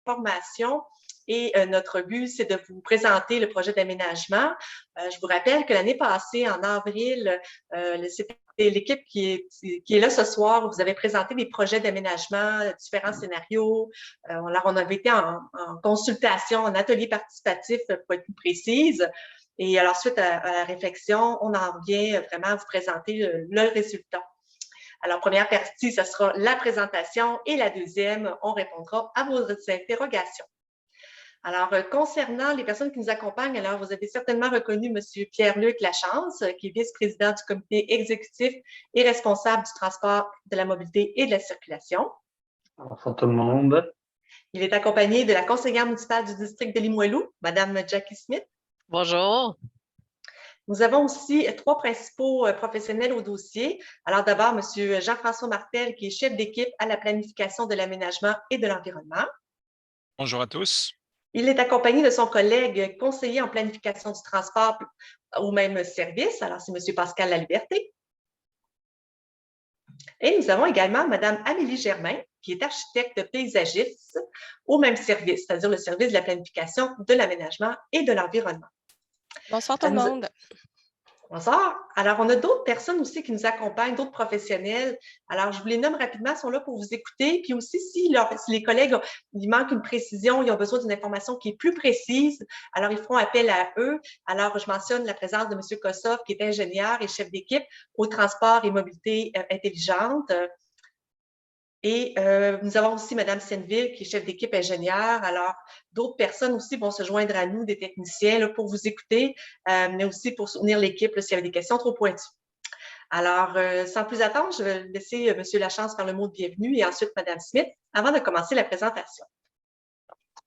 information. Et notre but, c'est de vous présenter le projet d'aménagement. Je vous rappelle que l'année passée, en avril, c'était l'équipe qui est là ce soir. Vous avez présenté des projets d'aménagement, différents scénarios. Alors, on avait été en consultation, en atelier participatif, pour être plus précise. Et alors, suite à la réflexion, on en vient vraiment à vous présenter le résultat. Alors, première partie, ce sera la présentation et la deuxième, on répondra à vos interrogations. Alors, concernant les personnes qui nous accompagnent, alors vous avez certainement reconnu M. Pierre-Luc Lachance, qui est vice-président du comité exécutif et responsable du transport, de la mobilité et de la circulation. Bonsoir tout le monde. Il est accompagné de la conseillère municipale du district de Limoilou, Mme Jackie Smith. Bonjour. Nous avons aussi trois principaux professionnels au dossier. Alors d'abord, M. Jean-François Martel, qui est chef d'équipe à la planification de l'aménagement et de l'environnement. Bonjour à tous. Il est accompagné de son collègue conseiller en planification du transport au même service. Alors, c'est M. Pascal Laliberté. Et nous avons également Mme Amélie Germain, qui est architecte paysagiste au même service, c'est-à-dire le service de la planification, de l'aménagement et de l'environnement. Bonsoir tout le monde. Bonsoir. Alors, on a d'autres personnes aussi qui nous accompagnent, d'autres professionnels. Alors, je vous les nomme rapidement, ils sont là pour vous écouter. Puis aussi, si les collègues, il manque une précision, ils ont besoin d'une information qui est plus précise, alors ils feront appel à eux. Alors, je mentionne la présence de M. Kossoff, qui est ingénieur et chef d'équipe au transport et mobilité intelligente. Et nous avons aussi Mme Senneville, qui est chef d'équipe ingénieur. Alors, d'autres personnes aussi vont se joindre à nous, des techniciens, là, pour vous écouter, mais aussi pour soutenir l'équipe s'il y avait des questions trop pointues. Alors, sans plus attendre, je vais laisser M. Lachance faire le mot de bienvenue et ensuite Mme Smith avant de commencer la présentation.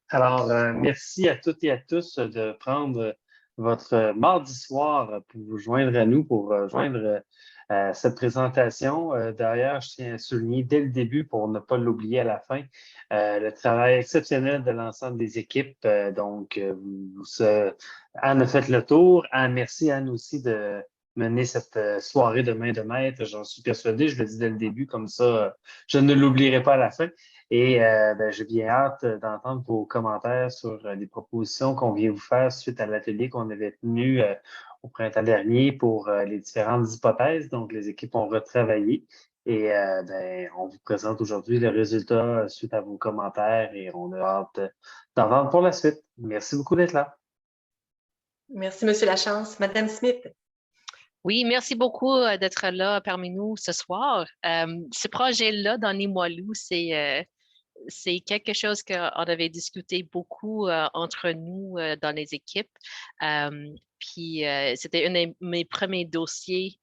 Alors, merci à toutes et à tous de prendre votre mardi soir pour vous joindre à nous, pour joindre cette présentation. D'ailleurs, je tiens à souligner dès le début, pour ne pas l'oublier à la fin, le travail exceptionnel de l'ensemble des équipes. Anne a fait le tour. Anne, merci Anne aussi de mener cette soirée de main de maître. J'en suis persuadé, je le dis dès le début, comme ça, je ne l'oublierai pas à la fin. Et j'ai bien hâte d'entendre vos commentaires sur les propositions qu'on vient vous faire suite à l'atelier qu'on avait tenu au printemps dernier pour les différentes hypothèses. Donc, les équipes ont retravaillé et on vous présente aujourd'hui le résultat suite à vos commentaires et on a hâte d'entendre pour la suite. Merci beaucoup d'être là. Merci, M. Lachance. Mme Smith. Oui, merci beaucoup d'être là parmi nous ce soir. Ce projet-là dans Limoilou, c'est quelque chose qu'on avait discuté beaucoup entre nous dans les équipes. Puis c'était un de mes premiers dossiers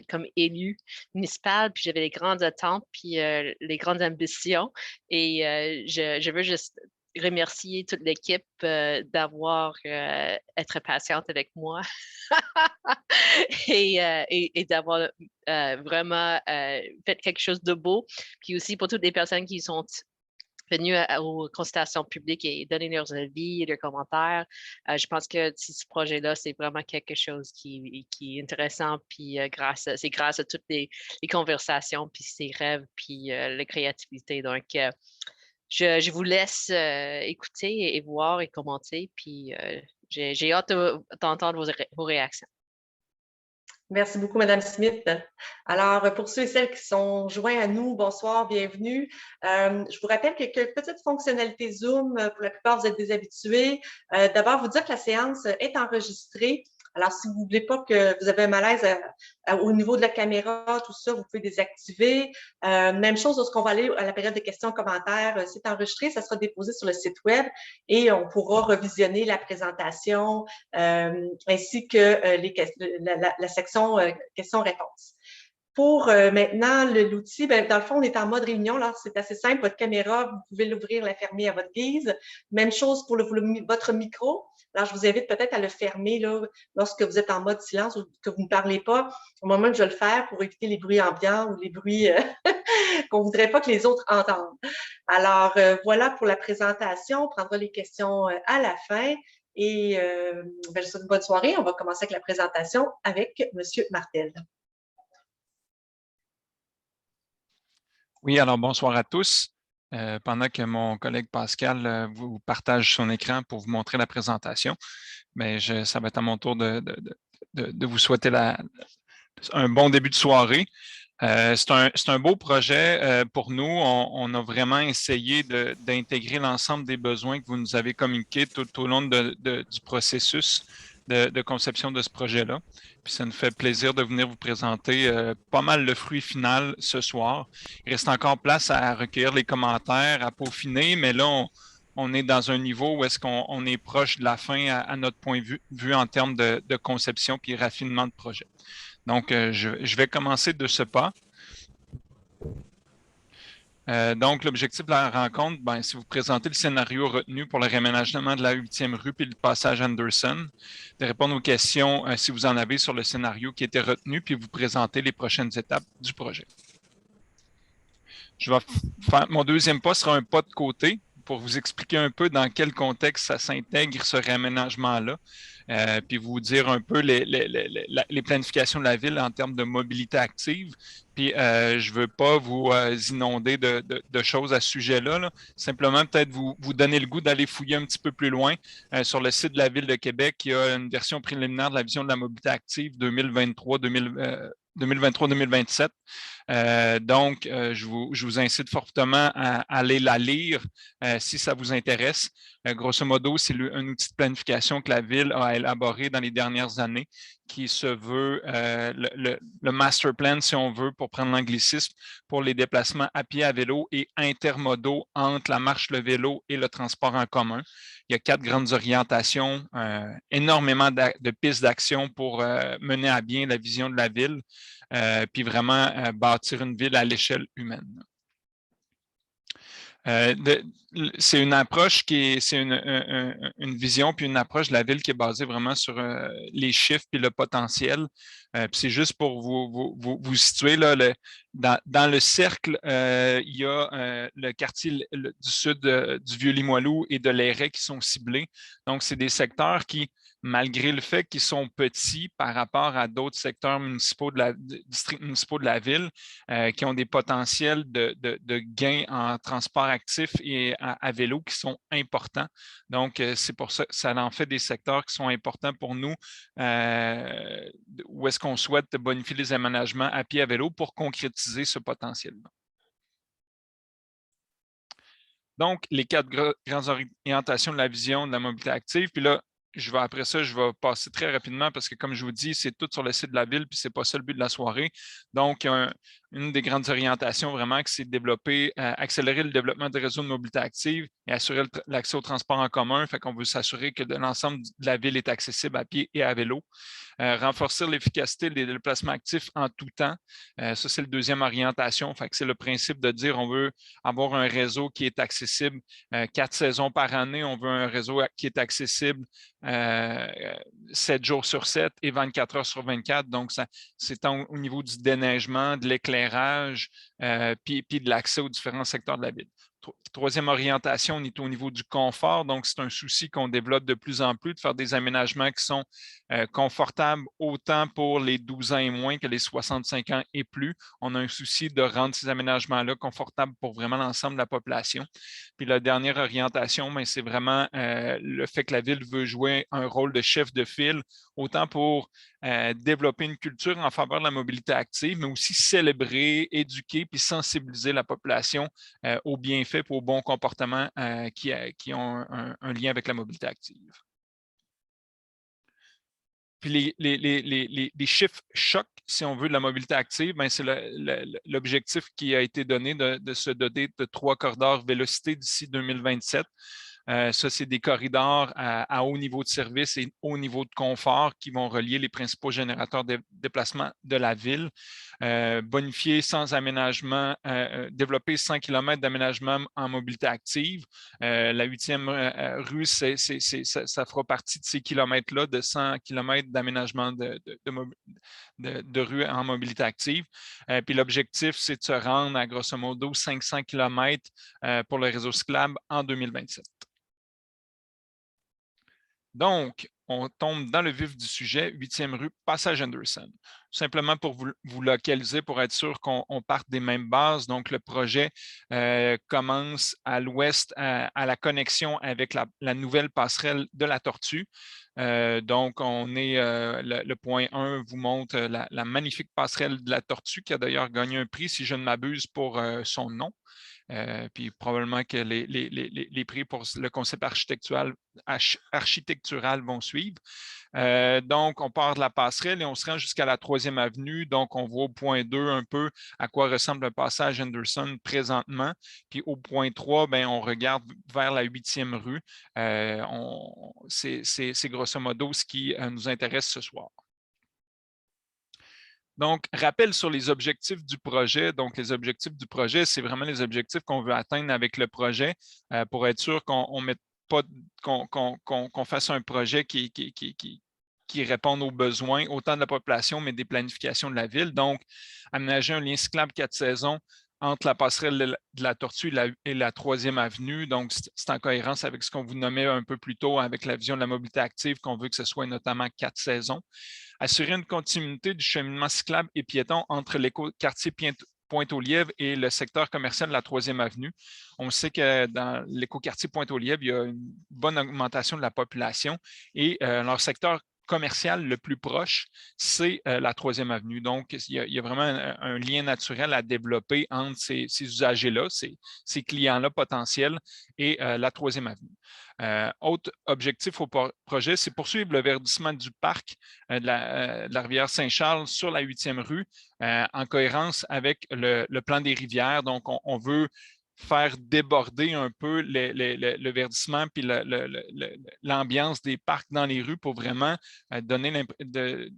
comme élu municipal, puis j'avais les grandes attentes, puis les grandes ambitions. Et je veux juste remercier toute l'équipe d'avoir être patiente avec moi et d'avoir vraiment fait quelque chose de beau. Puis aussi pour toutes les personnes qui sont venus aux consultations publiques et donner leurs avis et leurs commentaires. Je pense que ce projet-là, c'est vraiment quelque chose qui est intéressant, puis c'est grâce à toutes les conversations, puis ces rêves, puis la créativité. Donc, je vous laisse écouter et voir et commenter, puis j'ai hâte d'entendre vos réactions. Merci beaucoup, Mme Smith. Alors, pour ceux et celles qui sont joints à nous, bonsoir, bienvenue. Je vous rappelle quelques petites fonctionnalités Zoom. Pour la plupart, vous êtes des habitués. D'abord, vous dire que la séance est enregistrée. Alors, si vous ne voulez pas que vous avez un malaise au niveau de la caméra, tout ça, vous pouvez désactiver. Même chose lorsqu'on va aller à la période de questions-commentaires, c'est enregistré, ça sera déposé sur le site web et on pourra revisionner la présentation ainsi que la section questions-réponses. Pour maintenant, l'outil, dans le fond, on est en mode réunion. Là, c'est assez simple. Votre caméra, vous pouvez l'ouvrir, la fermer à votre guise. Même chose pour votre micro. Alors, je vous invite peut-être à le fermer là, lorsque vous êtes en mode silence ou que vous ne parlez pas. Au moment où je vais le faire pour éviter les bruits ambiants ou les bruits qu'on ne voudrait pas que les autres entendent. Alors, voilà pour la présentation. On prendra les questions à la fin. Et je vous souhaite une bonne soirée. On va commencer avec la présentation avec M. Martel. Oui, alors bonsoir à tous. pendant que mon collègue Pascal vous partage son écran pour vous montrer la présentation. Mais ça va être à mon tour de vous souhaiter un bon début de soirée. C'est un beau projet pour nous. On a vraiment essayé d'intégrer l'ensemble des besoins que vous nous avez communiqués tout au long du processus de conception de ce projet-là. Puis ça nous fait plaisir de venir vous présenter pas mal le fruit final ce soir. Il reste encore place à recueillir les commentaires, à peaufiner, mais là, on est dans un niveau où est-ce qu'on est proche de la fin à notre point de vue en termes de conception puis raffinement de projet. Donc, je vais commencer de ce pas. Donc, l'objectif de la rencontre, c'est vous présenter le scénario retenu pour le réaménagement de la 8e rue puis le passage Anderson, de répondre aux questions si vous en avez sur le scénario qui était retenu, puis vous présenter les prochaines étapes du projet. Mon deuxième pas sera un pas de côté pour vous expliquer un peu dans quel contexte ça s'intègre, ce réaménagement-là, puis vous dire un peu les planifications de la ville en termes de mobilité active. Puis je ne veux pas vous inonder de choses à ce sujet-là. Là. Simplement, peut-être vous donner le goût d'aller fouiller un petit peu plus loin sur le site de la Ville de Québec. Il y a une version préliminaire de la vision de la mobilité active 2023-2027. Donc, je vous incite fortement à aller la lire si ça vous intéresse. Grosso modo, c'est un outil de planification que la Ville a élaboré dans les dernières années qui se veut le master plan, si on veut, pour prendre l'anglicisme, pour les déplacements à pied, à vélo et intermodaux entre la marche, le vélo et le transport en commun. Il y a 4 grandes orientations, énormément de pistes d'action pour mener à bien la vision de la ville, puis vraiment bâtir une ville à l'échelle humaine. C'est une approche c'est une vision puis une approche de la ville qui est basée vraiment sur les chiffres puis le potentiel. C'est juste pour vous situer là, dans le cercle, il y a le quartier du sud du Vieux-Limoilou et de l'Airet qui sont ciblés. Donc, c'est des secteurs qui, malgré le fait qu'ils sont petits par rapport à d'autres secteurs municipaux districts municipaux de la ville, qui ont des potentiels de gains en transport actif et à vélo qui sont importants. Donc, c'est pour ça que ça en fait des secteurs qui sont importants pour nous, où est-ce qu'on souhaite bonifier les aménagements à pied à vélo pour concrétiser ce potentiel-là. Donc, les 4 grandes orientations de la vision de la mobilité active. Puis là, après ça, je vais passer très rapidement parce que, comme je vous dis, c'est tout sur le site de la ville, puis ce n'est pas ça le but de la soirée. Donc, il y a une des grandes orientations vraiment, c'est de développer, accélérer le développement des réseaux de mobilité active et assurer l'accès au transport en commun. Fait qu'on veut s'assurer que l'ensemble de la ville est accessible à pied et à vélo. Renforcer l'efficacité des déplacements actifs en tout temps. Ça, c'est la deuxième orientation. Fait que c'est le principe de dire on veut avoir un réseau qui est accessible 4 saisons par année. On veut un réseau qui est accessible 7 jours sur 7 et 24 heures sur 24. Donc, c'est au niveau du déneigement, de l'éclairage, puis de l'accès aux différents secteurs de la ville. Troisième orientation, on est au niveau du confort. Donc, c'est un souci qu'on développe de plus en plus, de faire des aménagements qui sont confortables autant pour les 12 ans et moins que les 65 ans et plus. On a un souci de rendre ces aménagements-là confortables pour vraiment l'ensemble de la population. Puis la dernière orientation, c'est vraiment le fait que la ville veut jouer un rôle de chef de file, autant pour développer une culture en faveur de la mobilité active, mais aussi célébrer, éduquer puis sensibiliser la population aux bienfaits et aux bons comportements qui ont un lien avec la mobilité active. Puis les chiffres chocs, si on veut, de la mobilité active, c'est l'objectif qui a été donné de se doter de 3 corridors vélocité d'ici 2027. Ça, c'est des corridors à haut niveau de service et haut niveau de confort qui vont relier les principaux générateurs de déplacement de la ville. Bonifier sans aménagement, développer 100 km d'aménagement en mobilité active. La 8e rue, ça fera partie de ces kilomètres-là, de 100 km d'aménagement de rue en mobilité active. Puis l'objectif, c'est de se rendre à grosso modo 500 km pour le réseau cyclable en 2027. Donc, on tombe dans le vif du sujet, 8e rue, passage Anderson. Simplement pour vous localiser, pour être sûr qu'on parte des mêmes bases. Donc, le projet commence à l'ouest, à la connexion avec la nouvelle passerelle de la Tortue. Donc, on est, le point 1 vous montre la magnifique passerelle de la Tortue qui a d'ailleurs gagné un prix, si je ne m'abuse, pour son nom. Puis probablement que les prix pour le concept architectural vont suivre. Donc, on part de la passerelle et on se rend jusqu'à la 3e avenue. Donc, on voit au point 2 un peu à quoi ressemble le passage Anderson présentement. Puis au point 3, bien, on regarde vers la 8e rue. C'est grosso modo ce qui nous intéresse ce soir. Donc, rappel sur les objectifs du projet. Donc, les objectifs du projet, c'est vraiment les objectifs qu'on veut atteindre avec le projet pour être sûr qu'on fasse un projet qui réponde aux besoins, autant de la population, mais des planifications de la ville. Donc, aménager un lien cyclable 4 saisons entre la passerelle de la Tortue et la 3e avenue. Donc, c'est en cohérence avec ce qu'on vous nommait un peu plus tôt avec la vision de la mobilité active, qu'on veut que ce soit notamment 4 saisons. Assurer une continuité du cheminement cyclable et piéton entre l'écoquartier Pointe-aux-Lièvres et le secteur commercial de la 3e avenue. On sait que dans l'écoquartier Pointe-aux-Lièvres, il y a une bonne augmentation de la population et leur secteur commercial le plus proche, c'est la 3e avenue. Donc, il y a vraiment un lien naturel à développer entre ces usagers-là, ces clients-là potentiels et la 3e avenue. Autre objectif au projet, c'est poursuivre le verdissement du parc de la rivière Saint-Charles sur la 8e rue en cohérence avec le plan des rivières. Donc, on veut faire déborder un peu le verdissement puis l'ambiance des parcs dans les rues pour vraiment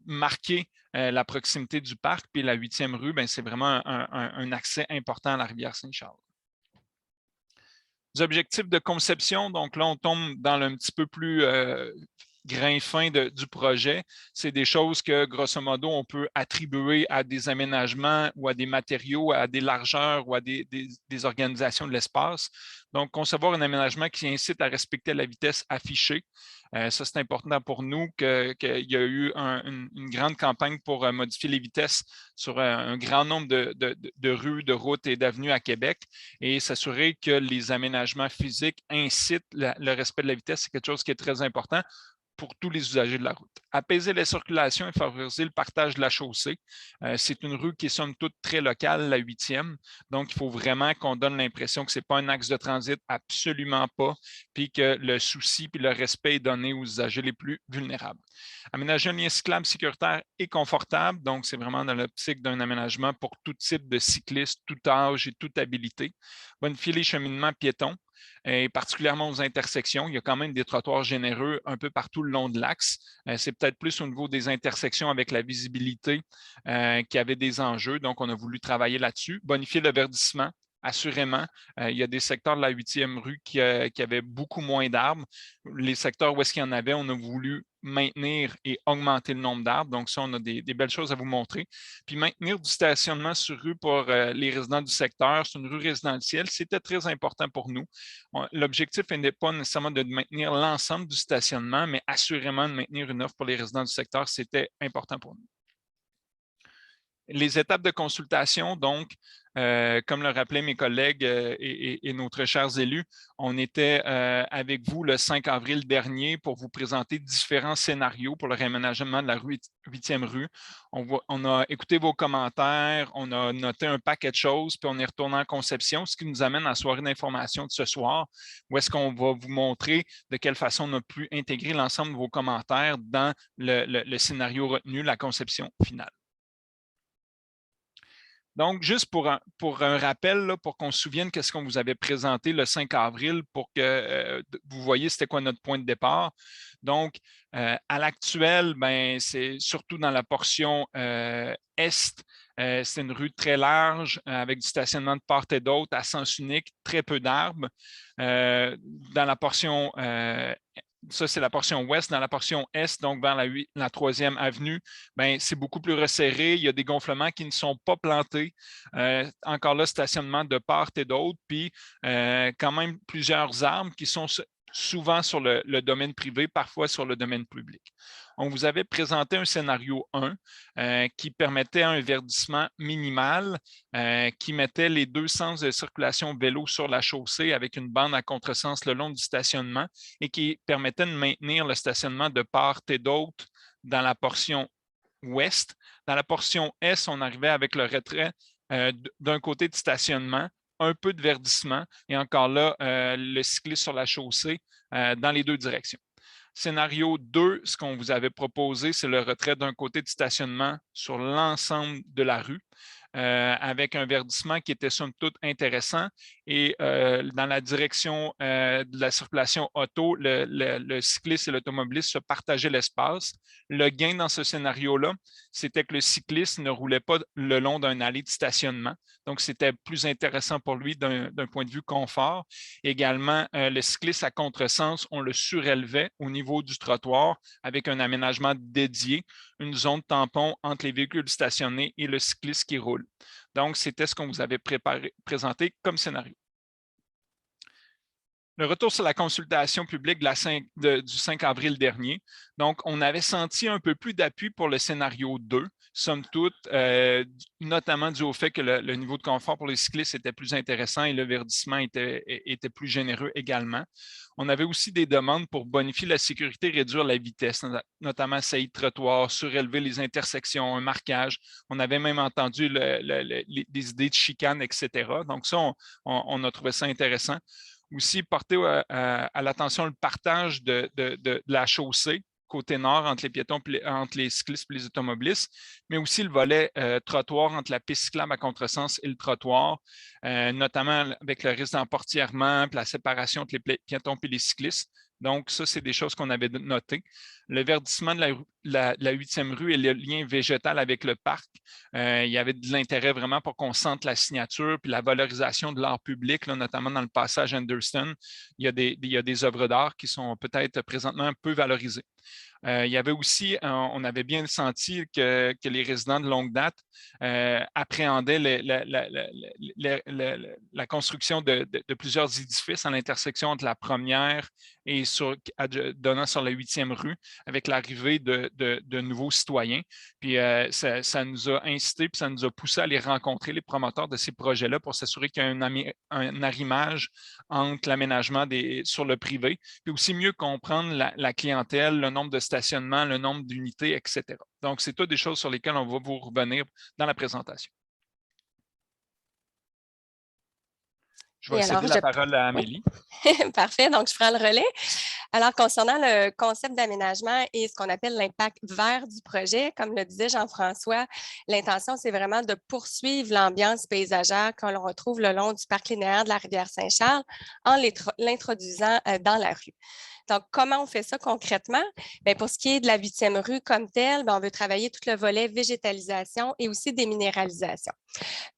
marquer la proximité du parc. Puis la 8e rue, c'est vraiment un accès important à la rivière Saint-Charles. Les objectifs de conception, donc là, on tombe dans un petit peu plus grain fin du projet. C'est des choses que, grosso modo, on peut attribuer à des aménagements ou à des matériaux, à des largeurs ou à des organisations de l'espace. Donc, concevoir un aménagement qui incite à respecter la vitesse affichée. Ça, c'est important pour nous qu'il y a eu une grande campagne pour modifier les vitesses sur un grand nombre de rues, de routes et d'avenues à Québec et s'assurer que les aménagements physiques incitent le respect de la vitesse. C'est quelque chose qui est très important pour tous les usagers de la route. Apaiser la circulation et favoriser le partage de la chaussée. C'est une rue qui est somme toute très locale, la 8e. Donc, il faut vraiment qu'on donne l'impression que ce n'est pas un axe de transit, absolument pas, puis que le souci puis le respect est donné aux usagers les plus vulnérables. Aménager un lien cyclable sécuritaire et confortable. Donc, c'est vraiment dans l'optique d'un aménagement pour tout type de cycliste, tout âge et toute habilité. Bonifier les cheminements piétons. Et particulièrement aux intersections. Il y a quand même des trottoirs généreux un peu partout le long de l'axe. C'est peut-être plus au niveau des intersections avec la visibilité qui avait des enjeux. Donc, on a voulu travailler là-dessus. Bonifier le verdissement. Assurément, il y a des secteurs de la 8e rue qui avaient beaucoup moins d'arbres. Les secteurs où est-ce qu'il y en avait, on a voulu maintenir et augmenter le nombre d'arbres. Donc, ça, on a des belles choses à vous montrer. Puis, maintenir du stationnement sur rue pour les résidents du secteur. C'est une rue résidentielle. C'était très important pour nous. L'objectif n'est pas nécessairement de maintenir l'ensemble du stationnement, mais assurément de maintenir une offre pour les résidents du secteur. C'était important pour nous. Les étapes de consultation, donc, comme le rappelaient mes collègues et nos très chers élus, on était avec vous le 5 avril dernier pour vous présenter différents scénarios pour le réaménagement de la 8e rue. On a écouté vos commentaires, on a noté un paquet de choses, puis on est retourné en conception, ce qui nous amène à la soirée d'information de ce soir, où est-ce qu'on va vous montrer de quelle façon on a pu intégrer l'ensemble de vos commentaires dans le scénario retenu, la conception finale. Donc, juste pour un rappel, là, pour qu'on se souvienne qu'est-ce qu'on vous avait présenté le 5 avril pour que vous voyez c'était quoi notre point de départ. Donc, à l'actuel, c'est surtout dans la portion est, c'est une rue très large avec du stationnement de part et d'autre à sens unique, très peu d'arbres. Dans la portion ça, c'est la portion ouest. Dans la portion est, donc vers la 3e avenue, c'est beaucoup plus resserré. Il y a des gonflements qui ne sont pas plantés. Encore là, stationnement de part et d'autre. Puis, quand même, plusieurs arbres qui sont souvent sur le domaine privé, parfois sur le domaine public. On vous avait présenté un scénario 1 qui permettait un verdissement minimal qui mettait les 2 sens de circulation vélo sur la chaussée avec une bande à contresens le long du stationnement et qui permettait de maintenir le stationnement de part et d'autre dans la portion ouest. Dans la portion est, on arrivait avec le retrait d'un côté de stationnement, un peu de verdissement et encore là, le cycliste sur la chaussée dans les 2 directions. Scénario 2, ce qu'on vous avait proposé, c'est le retrait d'un côté de stationnement sur l'ensemble de la rue avec un verdissement qui était somme toute intéressant. Et dans la direction de la circulation auto, le cycliste et l'automobiliste se partageaient l'espace. Le gain dans ce scénario-là, c'était que le cycliste ne roulait pas le long d'un allée de stationnement. Donc, c'était plus intéressant pour lui d'un point de vue confort. Également, le cycliste à contresens, on le surélevait au niveau du trottoir avec un aménagement dédié, une zone tampon entre les véhicules stationnés et le cycliste qui roule. Donc, c'était ce qu'on vous avait présenté comme scénario. Le retour sur la consultation publique du 5 avril dernier. Donc, on avait senti un peu plus d'appui pour le scénario 2, somme toute, notamment dû au fait que le niveau de confort pour les cyclistes était plus intéressant et le verdissement était plus généreux également. On avait aussi des demandes pour bonifier la sécurité, réduire la vitesse, notamment saillie de trottoir, surélever les intersections, un marquage. On avait même entendu des idées de chicane, etc. Donc, ça, on a trouvé ça intéressant. Aussi, porter à l'attention le partage de la chaussée côté nord entre les piétons, entre les cyclistes et les automobilistes, mais aussi le volet trottoir entre la piste cyclable à contresens et le trottoir, notamment avec le risque d'emportièrement, la séparation entre les piétons et les cyclistes. Donc, ça, c'est des choses qu'on avait notées. Le verdissement de la 8e rue et le lien végétal avec le parc. Il y avait de l'intérêt vraiment pour qu'on sente la signature puis la valorisation de l'art public, là, notamment dans le passage Anderson. Il y a des œuvres d'art qui sont peut-être présentement un peu valorisées. Il y avait aussi, on avait bien senti que les résidents de longue date appréhendaient la construction de plusieurs édifices à l'intersection entre la première et donnant sur la 8e rue avec l'arrivée de nouveaux citoyens. Puis ça nous a incité puis ça nous a poussé à aller rencontrer les promoteurs de ces projets-là pour s'assurer qu'il y a un arrimage entre l'aménagement sur le privé, puis aussi mieux comprendre la clientèle, le nombre de stationnements, le nombre d'unités, etc. Donc, c'est toutes des choses sur lesquelles on va vous revenir dans la présentation. Je vais céder la parole à Amélie. Oui. Parfait, donc je prends le relais. Alors, concernant le concept d'aménagement et ce qu'on appelle l'impact vert du projet, comme le disait Jean-François, l'intention, c'est vraiment de poursuivre l'ambiance paysagère qu'on retrouve le long du parc linéaire de la rivière Saint-Charles en l'introduisant dans la rue. Donc, comment on fait ça concrètement? Bien, pour ce qui est de la 8e rue comme telle, on veut travailler tout le volet végétalisation et aussi déminéralisation.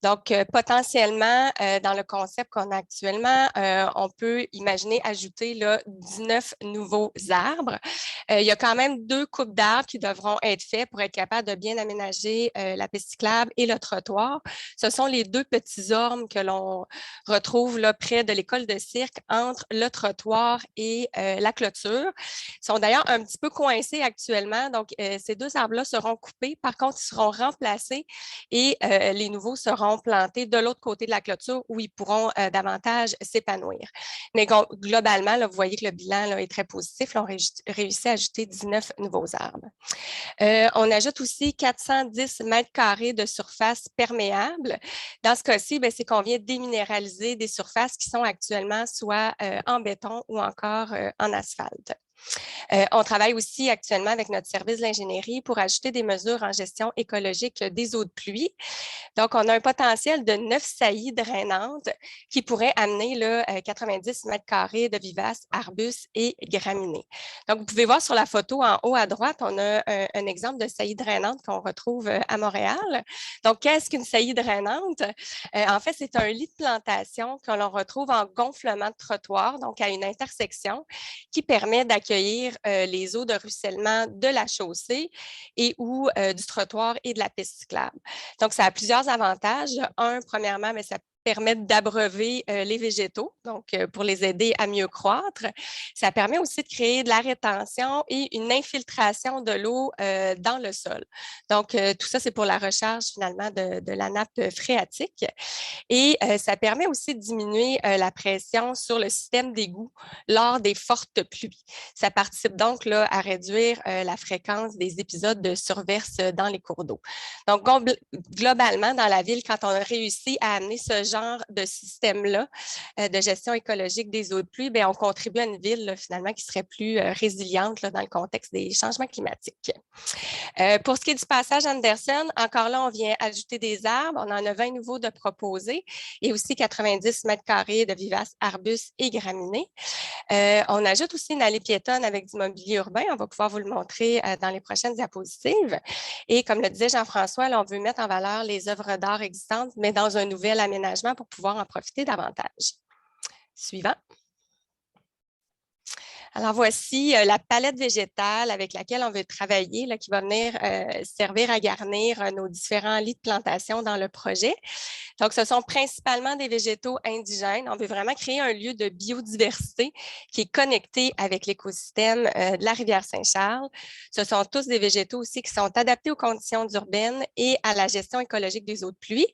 Donc, potentiellement, dans le concept qu'on a actuellement, on peut imaginer ajouter là, 19 nouveaux arbres. Il y a quand même 2 coupes d'arbres qui devront être faits pour être capable de bien aménager la piste cyclable et le trottoir. Ce sont les 2 petits ormes que l'on retrouve là, près de l'école de cirque entre le trottoir et la clôture. Ils sont d'ailleurs un petit peu coincés actuellement. Donc, ces 2 arbres-là seront coupés. Par contre, ils seront remplacés et les nouveaux seront plantés de l'autre côté de la clôture où ils pourront davantage s'épanouir. Mais globalement, là, vous voyez que le bilan là, est très positif. Là, on réussit à ajouter 19 nouveaux arbres. On ajoute aussi 410 mètres carrés de surface perméable. Dans ce cas-ci, c'est qu'on vient déminéraliser des surfaces qui sont actuellement soit en béton ou encore en asphalte. On travaille aussi actuellement avec notre service de l'ingénierie pour ajouter des mesures en gestion écologique des eaux de pluie. Donc, on a un potentiel de 9 saillies drainantes qui pourraient amener là, 90 mètres carrés de vivaces, arbustes et graminées. Donc, vous pouvez voir sur la photo en haut à droite, on a un exemple de saillie drainante qu'on retrouve à Montréal. Donc, qu'est-ce qu'une saillie drainante? En fait, c'est un lit de plantation que l'on retrouve en gonflement de trottoir, donc à une intersection qui permet d'accueillir les eaux de ruissellement de la chaussée et ou du trottoir et de la piste cyclable. Donc, ça a plusieurs avantages. Un, premièrement, ça permet d'abreuver les végétaux, donc pour les aider à mieux croître. Ça permet aussi de créer de la rétention et une infiltration de l'eau dans le sol. Donc, tout ça, c'est pour la recharge finalement de la nappe phréatique. Et ça permet aussi de diminuer la pression sur le système d'égout lors des fortes pluies. Ça participe donc là, à réduire la fréquence des épisodes de surverse dans les cours d'eau. Donc, globalement, dans la ville, quand on a réussi à amener ce genre de système-là de gestion écologique des eaux de pluie, bien, on contribue à une ville là, finalement qui serait plus résiliente là, dans le contexte des changements climatiques. Pour ce qui est du passage Anderson, encore là, on vient ajouter des arbres. On en a 20 nouveaux de proposés et aussi 90 mètres carrés de vivaces arbustes et graminées. On ajoute aussi une allée piétonne avec du mobilier urbain. On va pouvoir vous le montrer dans les prochaines diapositives. Et comme le disait Jean-François, on veut mettre en valeur les œuvres d'art existantes, mais dans un nouvel aménagement pour pouvoir en profiter davantage. Suivant. Alors, voici la palette végétale avec laquelle on veut travailler, là, qui va venir servir à garnir nos différents lits de plantation dans le projet. Donc, ce sont principalement des végétaux indigènes. On veut vraiment créer un lieu de biodiversité qui est connecté avec l'écosystème de la rivière Saint-Charles. Ce sont tous des végétaux aussi qui sont adaptés aux conditions urbaines et à la gestion écologique des eaux de pluie.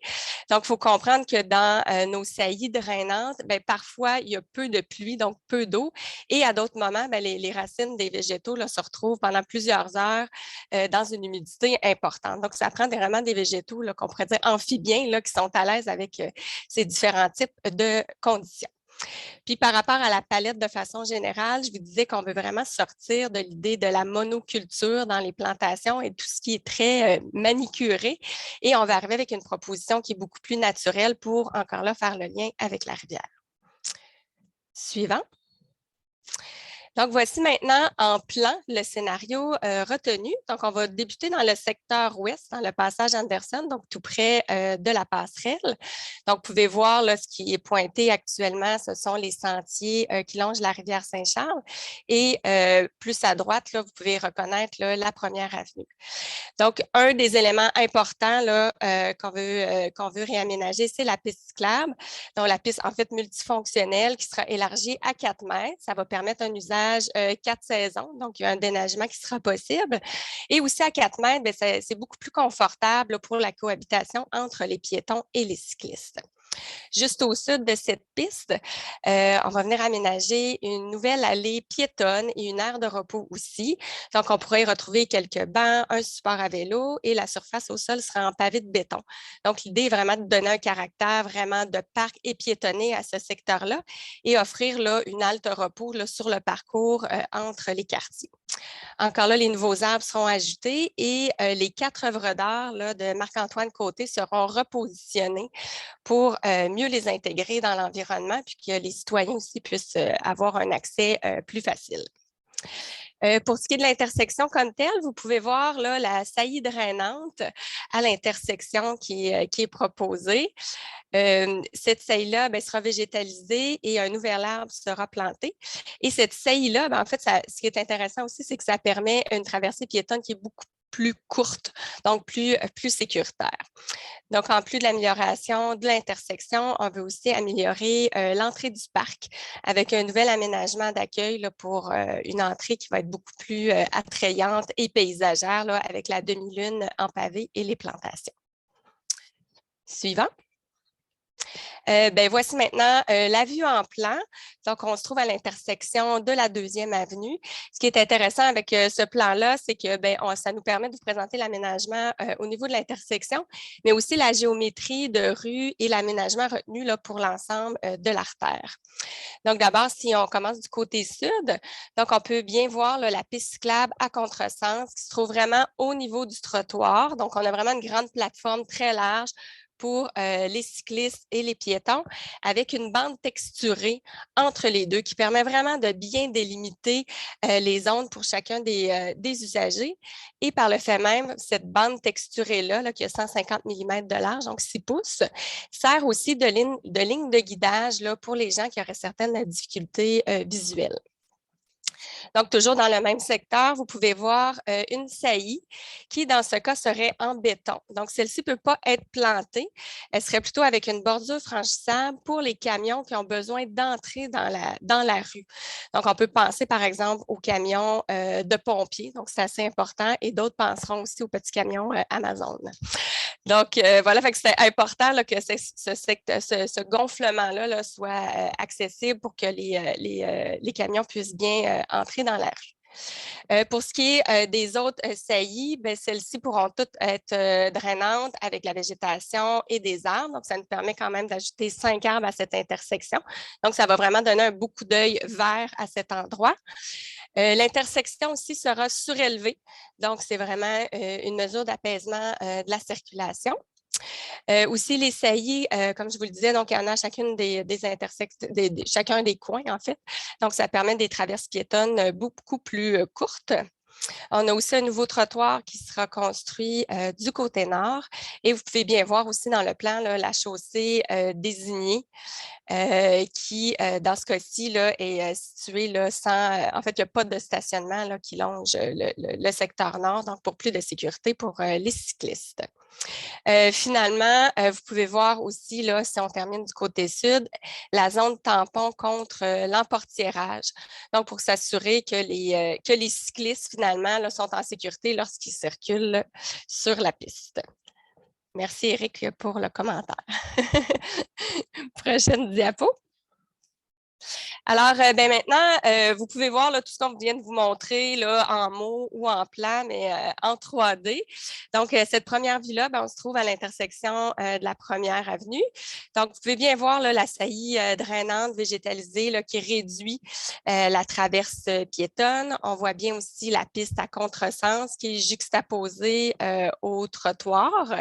Donc, il faut comprendre que dans nos saillies drainantes, bien, parfois, il y a peu de pluie, donc peu d'eau. Et à d'autres moments, bien, les racines des végétaux là, se retrouvent pendant plusieurs heures dans une humidité importante. Donc, ça prend vraiment des végétaux qu'on pourrait dire amphibiens là, qui sont à l'aise avec ces différents types de conditions. Puis par rapport à la palette de façon générale, je vous disais qu'on veut vraiment sortir de l'idée de la monoculture dans les plantations et tout ce qui est très manicuré. Et on va arriver avec une proposition qui est beaucoup plus naturelle pour, encore là, faire le lien avec la rivière. Suivant. Donc, voici maintenant en plan le scénario retenu. Donc, on va débuter dans le secteur ouest, dans le passage Anderson, donc tout près de la passerelle. Donc, vous pouvez voir là, ce qui est pointé actuellement, ce sont les sentiers qui longent la rivière Saint-Charles. Et plus à droite, là, vous pouvez reconnaître là, la première avenue. Donc, un des éléments importants là, qu'on veut réaménager, c'est la piste cyclable. Donc, la piste, en fait, multifonctionnelle qui sera élargie à 4 mètres. Ça va permettre un usage 4 saisons. Donc, il y a un déneigement qui sera possible. Et aussi à 4 mètres, bien, c'est beaucoup plus confortable pour la cohabitation entre les piétons et les cyclistes. Juste au sud de cette piste, on va venir aménager une nouvelle allée piétonne et une aire de repos aussi. Donc, on pourrait y retrouver quelques bancs, un support à vélo et la surface au sol sera en pavé de béton. Donc, l'idée est vraiment de donner un caractère vraiment de parc et piétonné à ce secteur-là et offrir là, une halte repos là, sur le parcours entre les quartiers. Encore là, les nouveaux arbres seront ajoutés et les 4 œuvres d'art de Marc-Antoine Côté seront repositionnées pour mieux les intégrer dans l'environnement puis que les citoyens aussi puissent avoir un accès plus facile. Pour ce qui est de l'intersection comme telle, vous pouvez voir là, la saillie drainante à l'intersection qui est proposée. Cette saillie-là sera végétalisée et un nouvel arbre sera planté. Et cette saillie-là, en fait, ce qui est intéressant aussi, c'est que ça permet une traversée piétonne qui est beaucoup plus courte, donc plus sécuritaire. Donc, en plus de l'amélioration de l'intersection, on veut aussi améliorer l'entrée du parc avec un nouvel aménagement d'accueil pour une entrée qui va être beaucoup plus attrayante et paysagère là, avec la demi-lune en pavé et les plantations. Suivant. Voici maintenant la vue en plan. Donc, on se trouve à l'intersection de la 2e avenue. Ce qui est intéressant avec ce plan-là, c'est que ça nous permet de vous présenter l'aménagement au niveau de l'intersection, mais aussi la géométrie de rue et l'aménagement retenu là, pour l'ensemble de l'artère. Donc, d'abord, si on commence du côté sud, donc on peut bien voir là, la piste cyclable à contresens qui se trouve vraiment au niveau du trottoir. Donc, on a vraiment une grande plateforme très large pour les cyclistes et les piétons avec une bande texturée entre les deux qui permet vraiment de bien délimiter les zones pour chacun des usagers. Et par le fait même, cette bande texturée-là, qui a 150 mm de large, donc 6 pouces, sert aussi de ligne de guidage là, pour les gens qui auraient certaines difficultés visuelles. Donc, toujours dans le même secteur, vous pouvez voir une saillie qui, dans ce cas, serait en béton. Donc, celle-ci ne peut pas être plantée. Elle serait plutôt avec une bordure franchissable pour les camions qui ont besoin d'entrer dans la rue. Donc, on peut penser, par exemple, aux camions de pompiers. Donc, c'est assez important. Et d'autres penseront aussi aux petits camions Amazon. Donc, voilà, fait que c'est important là, que ce gonflement-là là, soit accessible pour que les camions puissent bien entrer dans la rue. Pour ce qui est des autres saillies, celles-ci pourront toutes être drainantes avec la végétation et des arbres. Donc, ça nous permet quand même d'ajouter 5 arbres à cette intersection. Donc, ça va vraiment donner un beau coup d'œil vert à cet endroit. L'intersection aussi sera surélevée. Donc, c'est vraiment une mesure d'apaisement de la circulation. Aussi, les saillies, comme je vous le disais, donc il y en a chacune des intersections, chacun des coins, en fait. Donc, ça permet des traverses piétonnes beaucoup plus courtes. On a aussi un nouveau trottoir qui sera construit du côté nord. Et vous pouvez bien voir aussi dans le plan là, la chaussée désignée qui, dans ce cas-ci, est située là, sans… en fait, il n'y a pas de stationnement là, qui longe le secteur nord, donc pour plus de sécurité pour les cyclistes. Finalement, vous pouvez voir aussi, là, si on termine du côté sud, la zone tampon contre l'emportiérage. Donc, pour s'assurer que les cyclistes, finalement, là, sont en sécurité lorsqu'ils circulent là, sur la piste. Merci, Éric, pour le commentaire. Prochaine diapo. Alors, maintenant, vous pouvez voir là, tout ce qu'on vient de vous montrer là, en mots ou en plan, mais en 3D. Donc, cette première vue-là, on se trouve à l'intersection de la première avenue. Donc, vous pouvez bien voir là, la saillie drainante végétalisée là, qui réduit la traverse piétonne. On voit bien aussi la piste à contresens qui est juxtaposée au trottoir.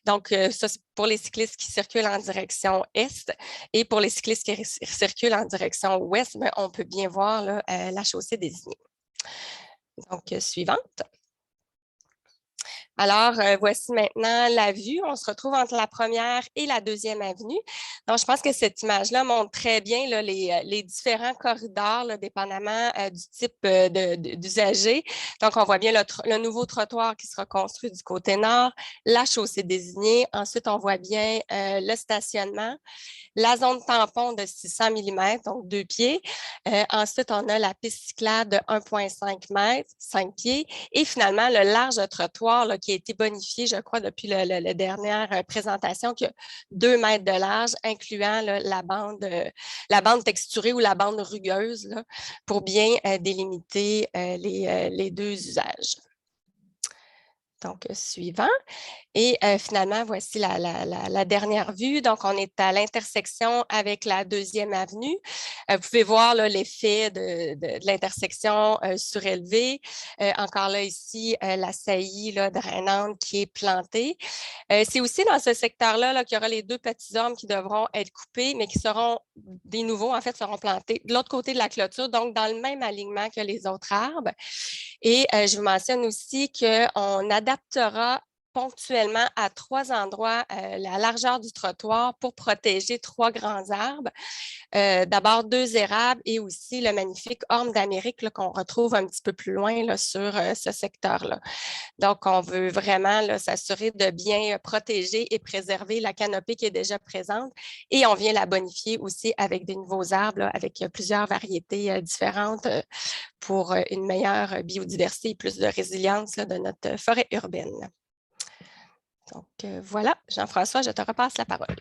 Donc, ça, c'est pour les cyclistes qui circulent en direction est et pour les cyclistes qui circulent en direction ouest, on peut bien voir là, la chaussée désignée. Donc, suivante. Alors, voici maintenant la vue. On se retrouve entre la première et la deuxième avenue. Donc, je pense que cette image-là montre très bien là, les différents corridors, là, dépendamment du type d'usager. Donc, on voit bien le nouveau trottoir qui sera construit du côté nord, la chaussée désignée. Ensuite, on voit bien le stationnement, la zone tampon de 600 mm, donc 2 pieds. Ensuite, on a la piste cyclable de 1,5 m, 5 pieds. Et finalement, le large trottoir là, qui a été bonifié, je crois, depuis la dernière présentation, qui a 2 mètres de large, incluant là, la bande texturée ou la bande rugueuse là, pour bien délimiter les deux usages. Donc, suivant. Et finalement, voici la dernière vue. Donc, on est à l'intersection avec la deuxième avenue. Vous pouvez voir l'effet de l'intersection surélevée. Encore là, ici, la saillie là, drainante qui est plantée. C'est aussi dans ce secteur-là qu'il y aura les 2 petits arbres qui devront être coupés, mais qui seront des nouveaux, en fait, seront plantés de l'autre côté de la clôture, donc dans le même alignement que les autres arbres. Et je vous mentionne aussi qu'on adaptera ponctuellement à 3 endroits la largeur du trottoir pour protéger 3 grands arbres. D'abord 2 érables et aussi le magnifique orme d'Amérique qu'on retrouve un petit peu plus loin là, sur ce secteur-là. Donc, on veut vraiment s'assurer de bien protéger et préserver la canopée qui est déjà présente et on vient la bonifier aussi avec des nouveaux arbres, là, avec plusieurs variétés différentes pour une meilleure biodiversité et plus de résilience là, de notre forêt urbaine. Donc, voilà, Jean-François, je te repasse la parole.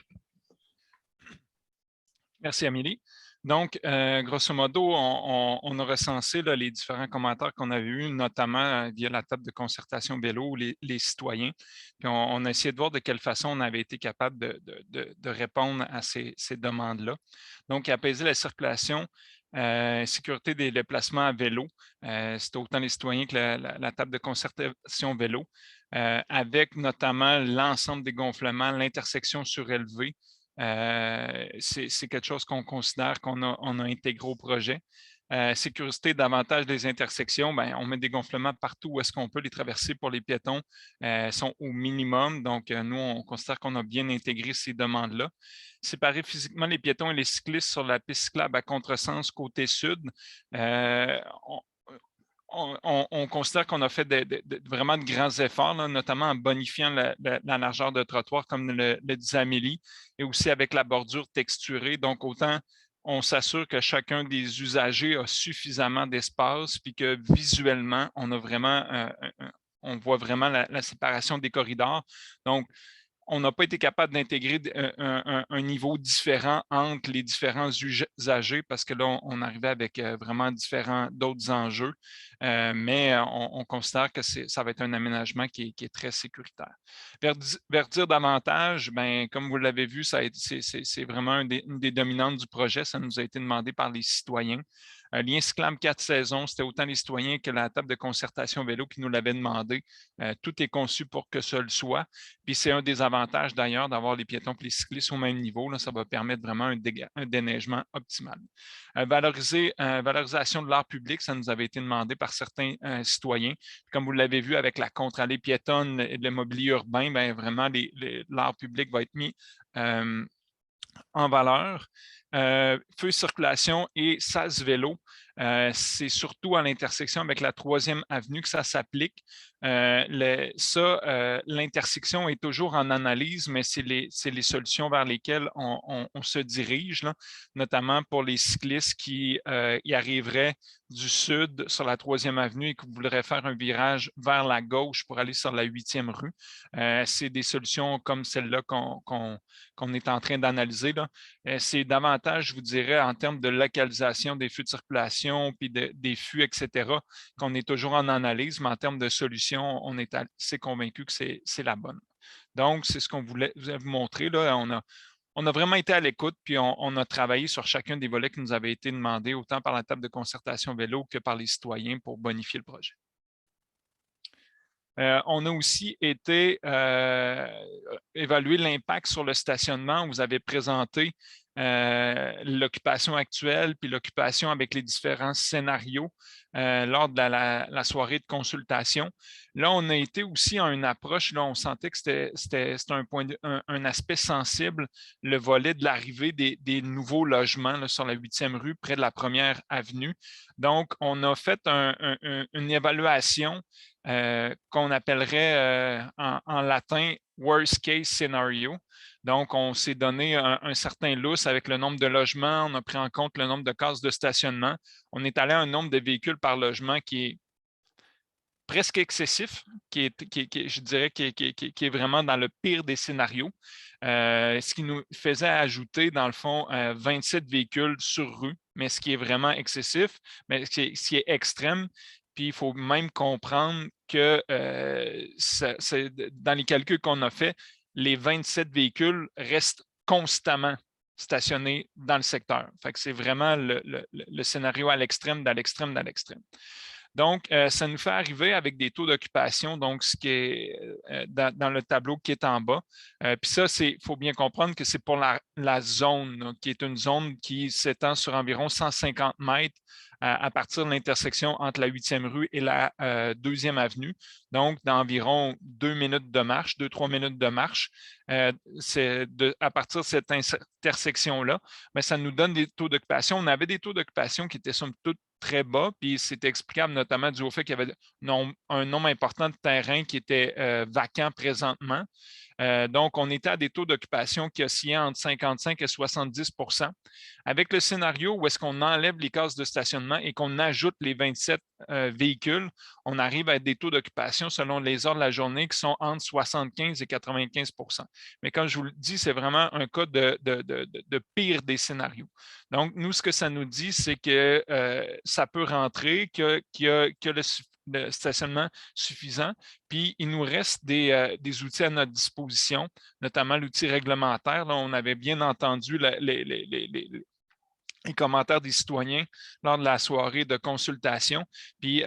Merci, Amélie. Donc, grosso modo, on a recensé là, les différents commentaires qu'on avait eus, notamment via la table de concertation vélo, les citoyens. Puis on a essayé de voir de quelle façon on avait été capable de répondre à ces demandes-là. Donc, apaiser la circulation, sécurité des déplacements à vélo. C'était autant les citoyens que la table de concertation vélo, avec notamment l'ensemble des gonflements, l'intersection surélevée. C'est quelque chose qu'on considère qu'on a intégré au projet. sécurité davantage des intersections, ben, on met des gonflements partout où est-ce qu'on peut. Les traversées pour les piétons sont au minimum. Donc, nous, on considère qu'on a bien intégré ces demandes-là. Séparer physiquement les piétons et les cyclistes sur la piste cyclable à contresens côté sud. On considère qu'on a fait vraiment de grands efforts, là, notamment en bonifiant la largeur de trottoir, comme le disait Amélie, et aussi avec la bordure texturée. Donc, autant on s'assure que chacun des usagers a suffisamment d'espace, puis que visuellement, on a vraiment, on voit vraiment la séparation des corridors. Donc, on n'a pas été capable d'intégrer un niveau différent entre les différents usagers parce que là, on arrivait avec vraiment d'autres enjeux, mais on considère que ça va être un aménagement qui est très sécuritaire. Verdir davantage, ben, comme vous l'avez vu, c'est vraiment une des dominantes du projet. Ça nous a été demandé par les citoyens. Lien cyclable 4 saisons, c'était autant les citoyens que la table de concertation vélo qui nous l'avaient demandé. Tout est conçu pour que ça le soit. Puis c'est un des avantages d'ailleurs d'avoir les piétons et les cyclistes au même niveau. Là, ça va permettre vraiment un déneigement optimal. Valorisation de l'art public, ça nous avait été demandé par certains citoyens. Comme vous l'avez vu avec la contre-allée piétonne et le mobilier urbain, bien, vraiment l'art public va être mis en valeur. Feu circulation et sas vélo, c'est surtout à l'intersection avec la 3e avenue que ça s'applique. L'intersection est toujours en analyse, mais c'est les solutions vers lesquelles on se dirige, là, notamment pour les cyclistes qui y arriveraient du sud sur la 3e avenue et qui voudraient faire un virage vers la gauche pour aller sur la 8e rue. C'est des solutions comme celle-là qu'on est en train d'analyser. C'est davantage, je vous dirais, en termes de localisation des feux de circulation, puis des fûts, etc., qu'on est toujours en analyse, mais en termes de solution, on est assez convaincu que c'est la bonne. Donc, c'est ce qu'on voulait vous montrer. Là. On a vraiment été à l'écoute, puis on a travaillé sur chacun des volets qui nous avaient été demandés, autant par la table de concertation vélo que par les citoyens pour bonifier le projet. On a aussi été évaluer l'impact sur le stationnement. Vous avez présenté l'occupation actuelle puis l'occupation avec les différents scénarios lors de la soirée de consultation. Là, on a été aussi à une approche, là, on sentait que c'était un aspect sensible, le volet de l'arrivée des nouveaux logements là, sur la 8e rue, près de la 1re avenue. Donc, on a fait une évaluation qu'on appellerait en latin « worst case scenario ». Donc, on s'est donné un certain lousse avec le nombre de logements, on a pris en compte le nombre de cases de stationnement. On est allé à un nombre de véhicules par logement qui est presque excessif, je dirais, qui est vraiment dans le pire des scénarios. Ce qui nous faisait ajouter, dans le fond, 27 véhicules sur rue, mais ce qui est vraiment excessif, mais ce qui est extrême. Puis, il faut même comprendre que dans les calculs qu'on a faits, les 27 véhicules restent constamment stationnés dans le secteur. Fait que c'est vraiment le scénario à l'extrême, dans l'extrême, dans l'extrême. Donc, ça nous fait arriver avec des taux d'occupation, donc ce qui est dans le tableau qui est en bas. Puis ça, il faut bien comprendre que c'est pour la zone, là, qui est une zone qui s'étend sur environ 150 mètres à partir de l'intersection entre la 8e rue et la 2e avenue. Donc, d'environ 2 minutes de marche, 2-3 minutes de marche. À partir de cette intersection-là, ça nous donne des taux d'occupation. On avait des taux d'occupation qui étaient somme toute très bas, puis c'était explicable notamment dû au fait qu'il y avait un nombre important de terrains qui étaient vacants présentement. Donc, on était à des taux d'occupation qui oscillaient entre 55 et 70 %. Avec le scénario où est-ce qu'on enlève les cases de stationnement et qu'on ajoute les 27 véhicules, on arrive à des taux d'occupation selon les heures de la journée qui sont entre 75 et 95 %. Mais comme je vous le dis, c'est vraiment un cas de pire des scénarios. Donc, nous, ce que ça nous dit, c'est que ça peut rentrer, qu'il y a le stationnement suffisant. Puis, il nous reste des outils à notre disposition, notamment l'outil réglementaire. Là, on avait bien entendu les commentaires des citoyens lors de la soirée de consultation. Puis,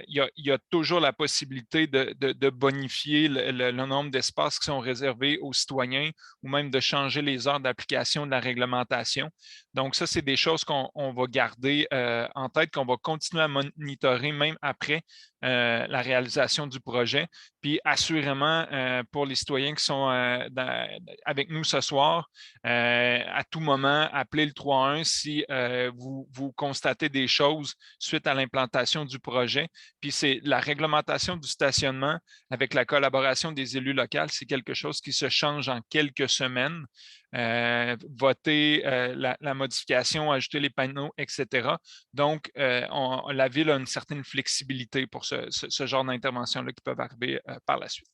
il y a toujours la possibilité de bonifier le nombre d'espaces qui sont réservés aux citoyens ou même de changer les heures d'application de la réglementation. Donc, ça, c'est des choses qu'on va garder en tête, qu'on va continuer à monitorer même après la réalisation du projet. Puis, assurément, pour les citoyens qui sont avec nous ce soir, à tout moment, appelez le 311 si vous constatez des choses suite à l'implantation du projet. Puis, c'est la réglementation du stationnement avec la collaboration des élus locaux, c'est quelque chose qui se change en quelques semaines. Voter la modification, ajouter les panneaux, etc. Donc, la Ville a une certaine flexibilité pour ce genre d'intervention-là qui peuvent arriver par la suite.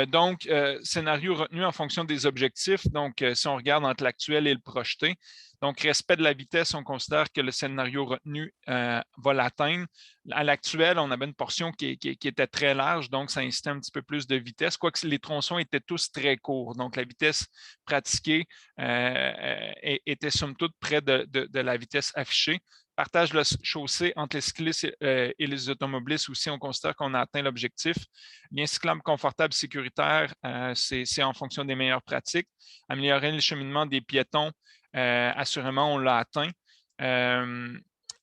Donc, scénario retenu en fonction des objectifs. Donc, si on regarde entre l'actuel et le projeté, donc, respect de la vitesse, on considère que le scénario retenu va l'atteindre. À l'actuel, on avait une portion qui était très large, donc ça incitait un petit peu plus de vitesse, quoique les tronçons étaient tous très courts. Donc, la vitesse pratiquée était somme toute près de la vitesse affichée. Partage de la chaussée entre les cyclistes et les automobilistes aussi, on considère qu'on a atteint l'objectif. Lien cyclable confortable, sécuritaire, c'est en fonction des meilleures pratiques. Améliorer le cheminement des piétons, assurément, on l'a atteint.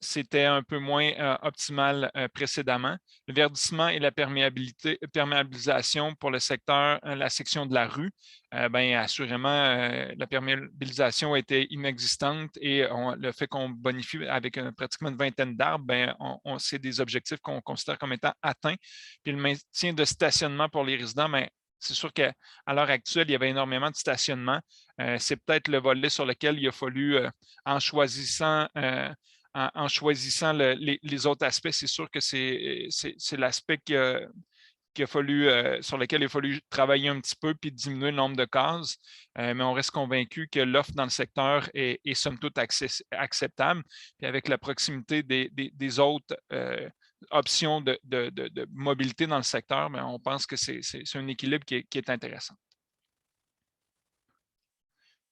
C'était un peu moins optimal précédemment. Le verdissement et la perméabilisation pour le secteur, la section de la rue, assurément, la perméabilisation était inexistante et le fait qu'on bonifie avec pratiquement une vingtaine d'arbres, c'est des objectifs qu'on considère comme étant atteints. Puis le maintien de stationnement pour les résidents, c'est sûr qu'à l'heure actuelle, il y avait énormément de stationnement. C'est peut-être le volet sur lequel il a fallu, en choisissant les autres aspects, c'est sûr que c'est l'aspect sur lequel il a fallu travailler un petit peu puis diminuer le nombre de cases. Mais on reste convaincu que l'offre dans le secteur est somme toute acceptable. Puis avec la proximité des autres options de mobilité dans le secteur, on pense que c'est un équilibre qui est intéressant.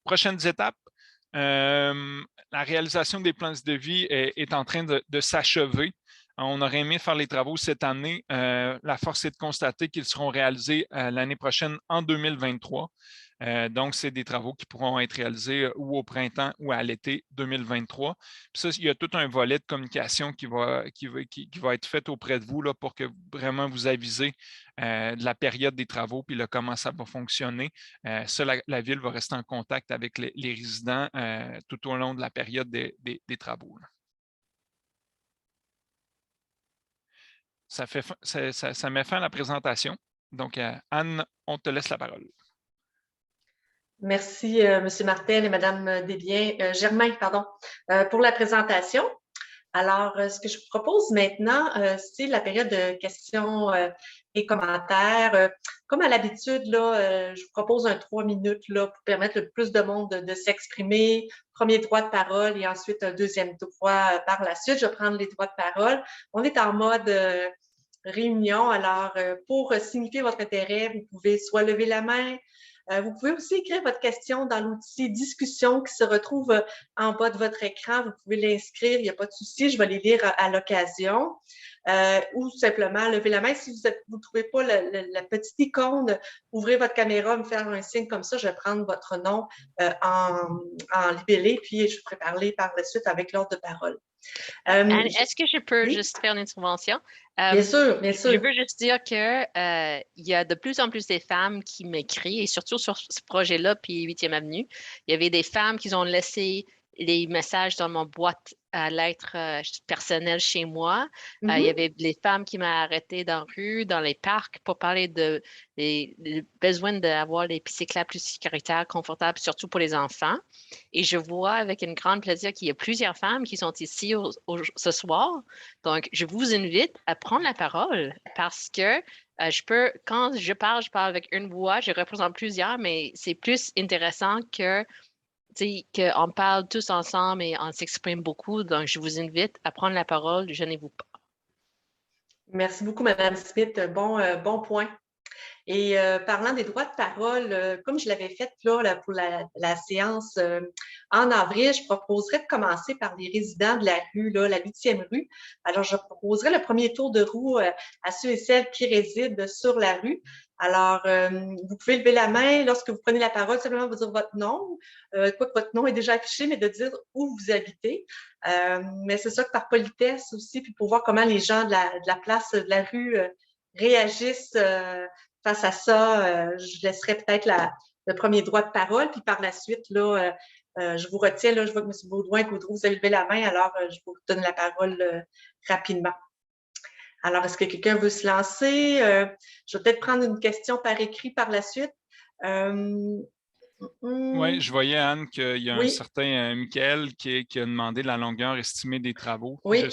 Prochaines étapes. La réalisation des plans de vie est en train de s'achever. On aurait aimé faire les travaux cette année. La force est de constater qu'ils seront réalisés l'année prochaine en 2023. Donc, c'est des travaux qui pourront être réalisés ou au printemps ou à l'été 2023. Puis ça, il y a tout un volet de communication qui va être fait auprès de vous là, pour que vraiment vous avisez de la période des travaux puis comment ça va fonctionner. Ça, la Ville va rester en contact avec les résidents tout au long de la période des travaux. Là. Ça met fin à la présentation. Donc, Anne, on te laisse la parole. Merci, M. Martel et Mme Germain, pour la présentation. Alors, ce que je vous propose maintenant, c'est la période de questions et commentaires. Comme à l'habitude, je vous propose un 3 minutes là, pour permettre le plus de monde de s'exprimer. Premier droit de parole et ensuite un deuxième droit par la suite. Je vais prendre les droits de parole. On est en mode réunion. Alors, pour signifier votre intérêt, vous pouvez soit lever la main. Vous pouvez aussi écrire votre question dans l'outil discussion qui se retrouve en bas de votre écran. Vous pouvez l'inscrire, il n'y a pas de souci, je vais les lire à l'occasion. Ou simplement lever la main. Si vous ne trouvez pas la petite icône, ouvrez votre caméra, me faire un signe comme ça, je vais prendre votre nom en libellé, puis je ferai parler par la suite avec l'ordre de parole. Anne, est-ce que je peux juste faire une intervention? Bien sûr, bien sûr. Je veux juste dire qu'il y a de plus en plus de femmes qui m'écrivent, et surtout sur ce projet-là, puis 8e Avenue, il y avait des femmes qui ont laissé les messages dans mon boîte à lettres personnelle chez moi. Il y avait des femmes qui m'ont arrêté dans la rue, dans les parcs, pour parler des besoins d'avoir les pistes cyclables plus sécuritaires, confortables, surtout pour les enfants. Et je vois avec un grand plaisir qu'il y a plusieurs femmes qui sont ici ce soir. Donc, je vous invite à prendre la parole parce que quand je parle avec une voix, je représente plusieurs, mais c'est plus intéressant qu'on parle tous ensemble et on s'exprime beaucoup. Donc, je vous invite à prendre la parole. Gênez-vous pas. Merci beaucoup, Mme Smith. Bon point. Et parlant des droits de parole, comme je l'avais fait là, pour la séance en avril, je proposerais de commencer par les résidents de la rue, là, la 8e rue. Alors, je proposerais le premier tour de roue à ceux et celles qui résident sur la rue. Alors, vous pouvez lever la main lorsque vous prenez la parole, simplement vous dire votre nom, quoique votre nom est déjà affiché, mais de dire où vous habitez. Mais c'est ça que par politesse aussi, puis pour voir comment les gens de la place, de la rue réagissent face à ça, je laisserai peut-être le premier droit de parole, puis par la suite, là, je vous retiens, là, je vois que M. Baudouin-Gaudreau, vous avez levé la main, alors je vous donne la parole rapidement. Alors, est-ce que quelqu'un veut se lancer? Je vais peut-être prendre une question par écrit par la suite. Oui, je voyais, Anne, qu'il y a Oui. un certain Michael qui a demandé la longueur estimée des travaux. Oui.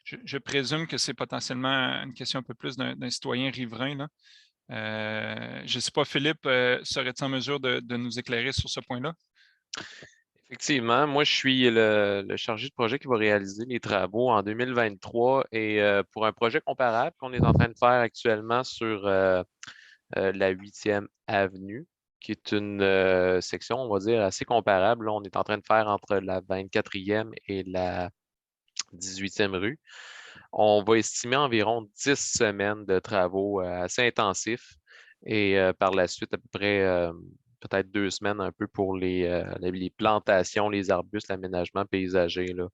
Je présume que c'est potentiellement une question un peu plus d'un citoyen riverain, là. Je ne sais pas, Philippe, serais-tu en mesure de nous éclairer sur ce point-là? Effectivement, moi, je suis le chargé de projet qui va réaliser les travaux en 2023 et pour un projet comparable qu'on est en train de faire actuellement sur la 8e avenue, qui est une section, on va dire, assez comparable. Là, on est en train de faire entre la 24e et la 18e rue. On va estimer environ 10 semaines de travaux assez intensifs et par la suite, à peu près peut-être 2 semaines un peu pour les plantations, les arbustes, l'aménagement paysager, là.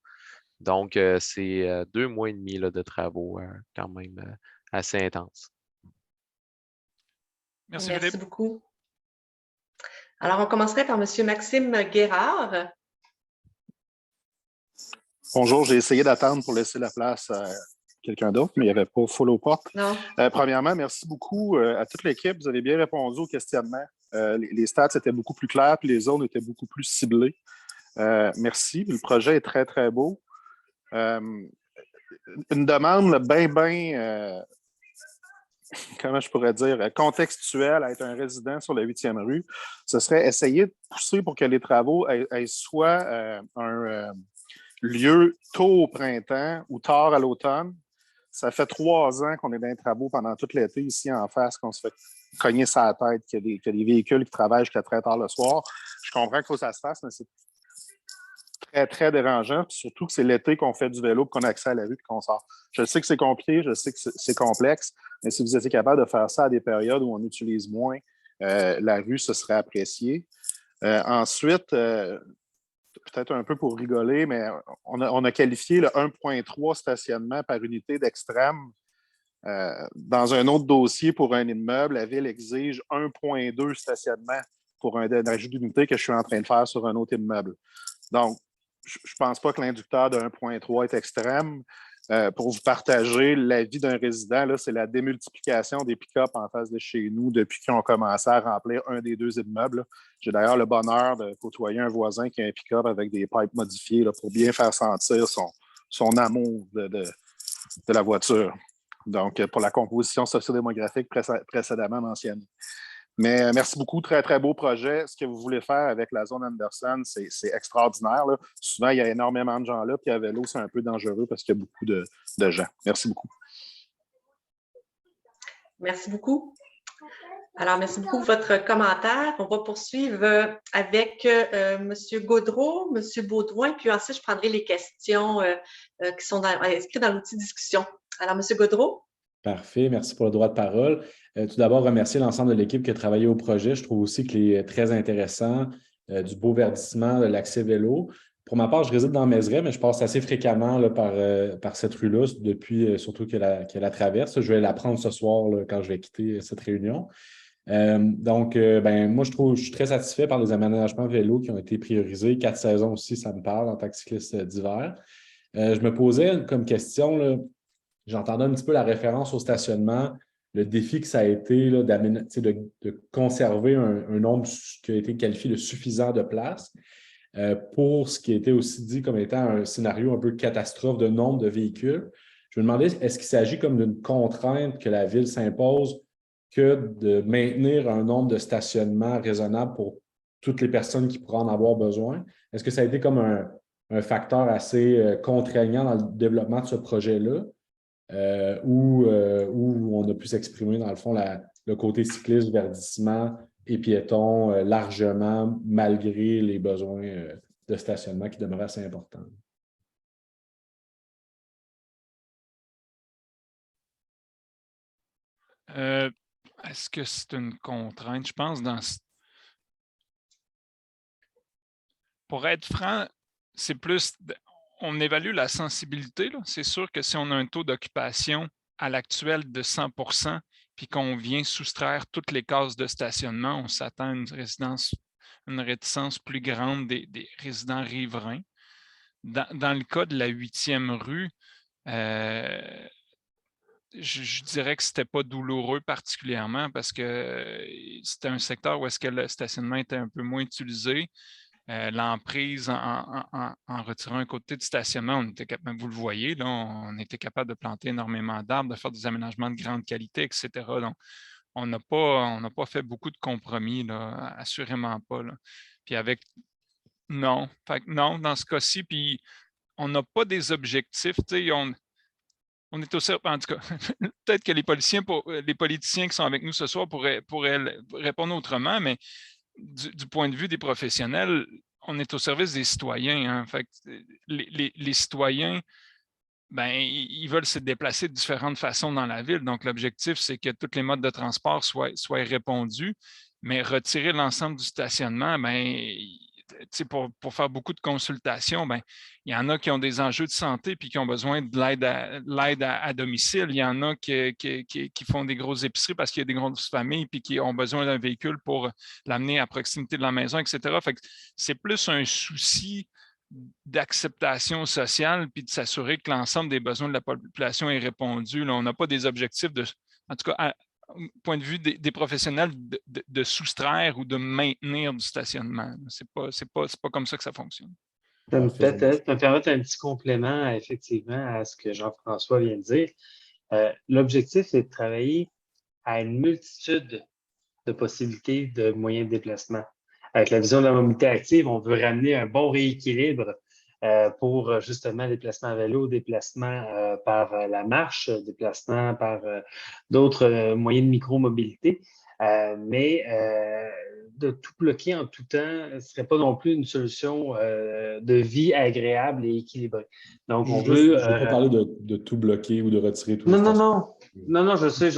Donc, c'est 2 mois et demi là, de travaux quand même assez intenses. Merci, Merci Philippe. beaucoup. Alors, on commencerait par M. Maxime Guérard. Bonjour, j'ai essayé d'attendre pour laisser la place à quelqu'un d'autre, mais il n'y avait pas full aux portes. Non. Premièrement, merci beaucoup à toute l'équipe. Vous avez bien répondu au questionnement. Les stats étaient beaucoup plus clairs, puis les zones étaient beaucoup plus ciblées. Merci. Le projet est très, très beau. Une demande bien, comment je pourrais dire, contextuelle à être un résident sur la 8e rue, ce serait essayer de pousser pour que les travaux soient un lieu tôt au printemps ou tard à l'automne. Ça fait 3 ans qu'on est dans les travaux pendant tout l'été ici en face, qu'on se fait cogner sa tête, qu'il y a des véhicules qui travaillent jusqu'à très tard le soir. Je comprends qu'il faut que ça se fasse, mais c'est très, très dérangeant. Puis surtout que c'est l'été qu'on fait du vélo, qu'on a accès à la rue et qu'on sort. Je sais que c'est compliqué, je sais que c'est complexe, mais si vous étiez capable de faire ça à des périodes où on utilise moins la rue, ce serait apprécié. Ensuite, peut-être un peu pour rigoler, mais on a qualifié le 1,3 stationnement par unité d'extrême. Dans un autre dossier pour un immeuble, la Ville exige 1,2 stationnement pour un ajout d'unité que je suis en train de faire sur un autre immeuble. Donc, je ne pense pas que l'inducteur de 1,3 est extrême. Pour vous partager l'avis d'un résident, là, c'est la démultiplication des pick-up en face de chez nous depuis qu'ils ont commencé à remplir un des 2 immeubles. J'ai d'ailleurs le bonheur de côtoyer un voisin qui a un pick-up avec des pipes modifiées là, pour bien faire sentir son amour de la voiture. Donc, pour la composition sociodémographique précédemment mentionnée. Mais merci beaucoup, très, très beau projet. Ce que vous voulez faire avec la zone Anderson, c'est extraordinaire, là. Souvent, il y a énormément de gens là, puis à vélo, c'est un peu dangereux parce qu'il y a beaucoup de gens. Merci beaucoup. Merci beaucoup. Alors, merci beaucoup pour votre commentaire. On va poursuivre avec M. Gaudreau, M. Baudouin, puis ensuite, je prendrai les questions qui sont inscrites dans l'outil discussion. Alors, M. Gaudreau. Parfait, merci pour le droit de parole. Tout d'abord, remercier l'ensemble de l'équipe qui a travaillé au projet. Je trouve aussi qu'il est très intéressant, du beau verdissement, de l'accès vélo. Pour ma part, je réside dans Mézeray, mais je passe assez fréquemment là, par cette rue-là, depuis surtout qu'elle la traverse. Je vais la prendre ce soir là, quand je vais quitter cette réunion. Moi, je suis très satisfait par les aménagements vélo qui ont été priorisés. 4 saisons aussi, ça me parle en tant que cycliste d'hiver. Je me posais comme question, là, j'entendais un petit peu la référence au stationnement, le défi que ça a été là, de conserver un nombre qui a été qualifié de suffisant de places pour ce qui était aussi dit comme étant un scénario un peu catastrophe de nombre de véhicules. Je me demandais, est-ce qu'il s'agit comme d'une contrainte que la Ville s'impose que de maintenir un nombre de stationnements raisonnable pour toutes les personnes qui pourraient en avoir besoin? Est-ce que ça a été comme un facteur assez contraignant dans le développement de ce projet-là? Où on a pu s'exprimer, dans le fond, le côté cycliste, verdissement et piétons largement, malgré les besoins de stationnement qui demeurent assez importants. Est-ce que c'est une contrainte? Je pense pour être franc, c'est plus, on évalue la sensibilité. C'est sûr que si on a un taux d'occupation à l'actuel de 100%, puis qu'on vient soustraire toutes les cases de stationnement, on s'attend à une réticence plus grande des résidents riverains. Dans le cas de la 8e rue, je dirais que ce n'était pas douloureux particulièrement parce que c'était un secteur où est-ce que le stationnement était un peu moins utilisé. L'emprise en retirant un côté de stationnement, on était capable, vous le voyez, là, on était capable de planter énormément d'arbres, de faire des aménagements de grande qualité, etc. Donc, on n'a pas fait beaucoup de compromis, là, assurément pas. Là. Puis non, non, dans ce cas-ci, puis on n'a pas des objectifs, on est aussi, en tout cas, peut-être que les politiciens qui sont avec nous ce soir pourraient répondre autrement, mais du point de vue des professionnels, on est au service des citoyens. Hein. Fait que les citoyens, ben, ils veulent se déplacer de différentes façons dans la ville. Donc, l'objectif, c'est que tous les modes de transport soient répondus, mais retirer l'ensemble du stationnement, ben, pour faire beaucoup de consultations, ben, il y en a qui ont des enjeux de santé puis qui ont besoin de l'aide à domicile. Il y en a qui font des grosses épiceries parce qu'il y a des grosses familles puis qui ont besoin d'un véhicule pour l'amener à proximité de la maison, etc. Fait que c'est plus un souci d'acceptation sociale puis de s'assurer que l'ensemble des besoins de la population est répondu. Là, on n'a pas des objectifs en tout cas, au point de vue des professionnels, de soustraire ou de maintenir du stationnement. C'est pas comme ça que ça fonctionne. Peut-être me permettre un petit complément, effectivement, à ce que Jean-François vient de dire. L'objectif, c'est de travailler à une multitude de possibilités de moyens de déplacement. Avec la vision de la mobilité active, on veut ramener un bon rééquilibre pour justement déplacement à vélo, déplacement par la marche, déplacement par d'autres moyens de micro-mobilité. Mais de tout bloquer en tout temps ne serait pas non plus une solution de vie agréable et équilibrée. Donc, on veut... Je ne veux pas parler de tout bloquer ou de retirer tout. Non, je sais.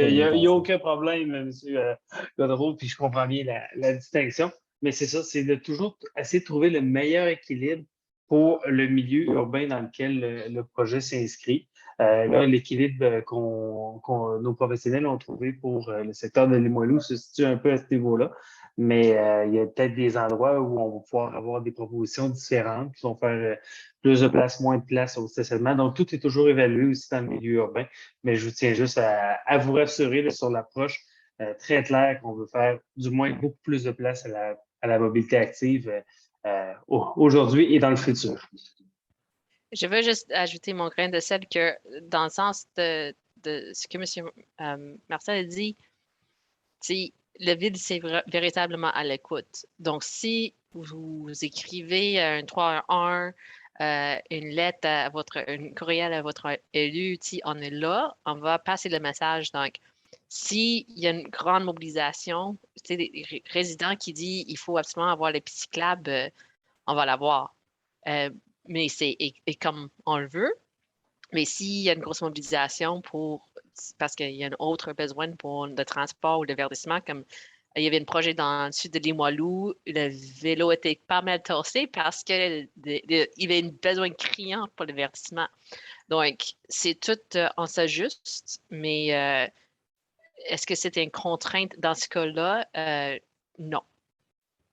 Il n'y a aucun problème, M. Godreau, puis je comprends bien la distinction. Mais c'est ça, c'est de toujours essayer de trouver le meilleur équilibre pour le milieu urbain dans lequel le projet s'inscrit. Là, l'équilibre que nos professionnels ont trouvé pour le secteur de Limoilou se situe un peu à ce niveau-là. Mais il y a peut-être des endroits où on va pouvoir avoir des propositions différentes qui vont faire plus de place, moins de place au stationnement. Donc, tout est toujours évalué aussi dans le milieu urbain. Mais je vous tiens juste à vous rassurer là, sur l'approche très claire qu'on veut faire du moins beaucoup plus de place à la mobilité active aujourd'hui et dans le futur. Je veux juste ajouter mon grain de sel que dans le sens de ce que M. Marcel a dit, le ville, c'est véritablement à l'écoute. Donc, si vous écrivez un 311, une lettre une courriel à votre élu, on est là, on va passer le message. Donc, s'il y a une grande mobilisation, des résidents qui disent il faut absolument avoir les pistes cyclables, on va l'avoir. Mais c'est comme on le veut. Mais s'il y a une grosse mobilisation parce qu'il y a un autre besoin de transport ou de verdissement, comme il y avait un projet dans le sud de Limoilou, le vélo était pas mal torsé parce qu'il y avait un besoin criant pour le verdissement. Donc, c'est tout, on s'ajuste, mais est-ce que c'était une contrainte dans ce cas-là? Non,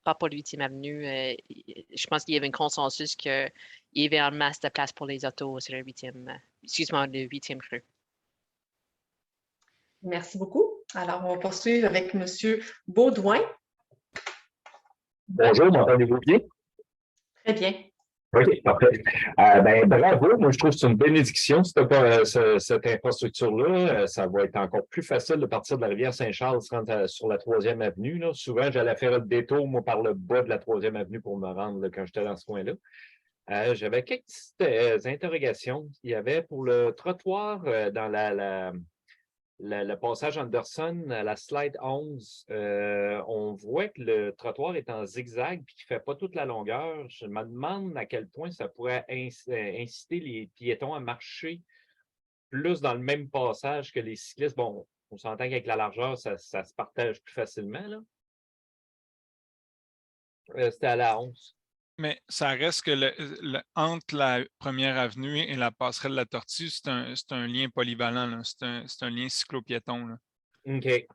pas pour le 8e avenue. Je pense qu'il y avait un consensus qu'il y avait en masse de place pour les autos sur le 8e rue. Merci beaucoup. Alors, on va poursuivre avec M. Baudouin. Bonjour, m'entendez-vous bien? Très bien. OK, parfait. Bravo, moi je trouve que c'est une bénédiction, cette infrastructure-là. Ça va être encore plus facile de partir de la rivière Saint-Charles sur la 3e avenue. Là. Souvent, j'allais faire le détour, moi, par le bas de la 3e avenue pour me rendre là, quand j'étais dans ce coin-là. J'avais quelques petites interrogations. Il y avait pour le trottoir dans le passage Anderson, à la slide 11, on voit que le trottoir est en zigzag et qu'il ne fait pas toute la longueur. Je me demande à quel point ça pourrait inciter les piétons à marcher plus dans le même passage que les cyclistes. Bon, on s'entend qu'avec la largeur, ça se partage plus facilement, là. C'était à la 11. Mais ça reste que entre la première avenue et la passerelle de la Tortue, c'est un lien polyvalent, là. C'est un lien cyclo-piéton, là. OK.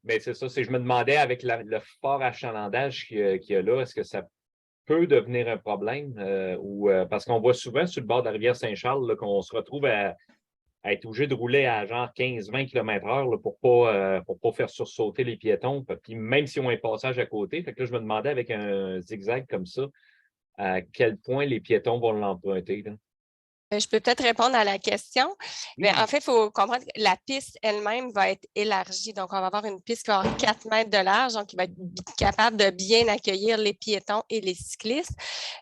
Bien, c'est ça. Je me demandais avec le fort achalandage qu'il y a là, est-ce que ça peut devenir un problème? Parce qu'on voit souvent sur le bord de la rivière Saint-Charles là, qu'on se retrouve à être obligé de rouler à genre 15-20 km/h là, pour pas faire sursauter les piétons. Puis même si on a un passage à côté, fait que là, je me demandais avec un zigzag comme ça, à quel point les piétons vont l'emprunter, là. Je peux peut-être répondre à la question. Mais Oui. en fait, il faut comprendre que la piste elle-même va être élargie. Donc, on va avoir une piste qui va avoir 4 mètres de large, donc qui va être capable de bien accueillir les piétons et les cyclistes.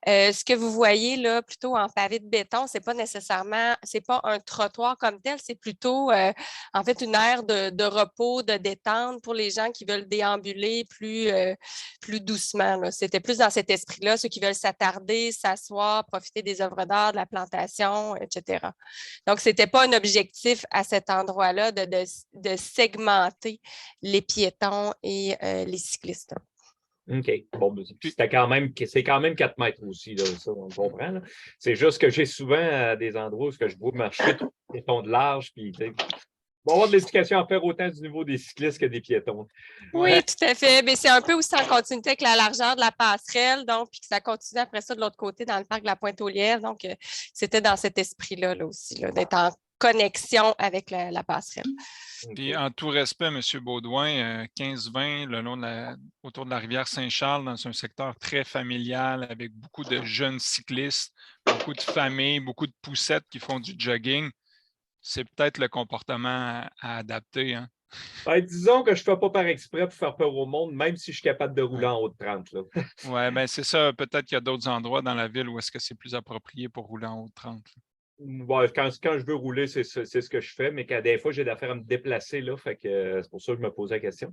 Ce que vous voyez là, plutôt en pavé de béton, c'est pas un trottoir comme tel, c'est plutôt en fait une aire de repos, de détente pour les gens qui veulent déambuler plus doucement, là. C'était plus dans cet esprit-là, ceux qui veulent s'attarder, s'asseoir, profiter des œuvres d'art, de la plantation, etc. Donc, ce n'était pas un objectif à cet endroit-là de segmenter les piétons et les cyclistes. OK. Bon, c'est quand même 4 mètres aussi, là, ça, on comprend, là. C'est juste que j'ai souvent des endroits où je vois marcher tous les piétons de large, puis il va y avoir de l'éducation à faire autant du niveau des cyclistes que des piétons. Oui, tout à fait. Mais c'est un peu aussi en continuité avec la largeur de la passerelle, donc, puis que ça continue après ça de l'autre côté dans le parc de la Pointe-aux-Lièvres. Donc, c'était dans cet esprit-là là aussi, là, d'être en connexion avec la passerelle. Puis en tout respect, M. Baudouin, 15-20 autour de la rivière Saint-Charles, dans un secteur très familial avec beaucoup de jeunes cyclistes, beaucoup de familles, beaucoup de poussettes qui font du jogging, c'est peut-être le comportement à adapter, hein? Ben, disons que je ne fais pas par exprès pour faire peur au monde, même si je suis capable de rouler en haut de 30. Oui, bien c'est ça. Peut-être qu'il y a d'autres endroits dans la ville où est-ce que c'est plus approprié pour rouler en haut de 30. Bon, quand je veux rouler, c'est ce que je fais, mais des fois, j'ai d'affaires à me déplacer, là, fait que c'est pour ça que je me posais la question.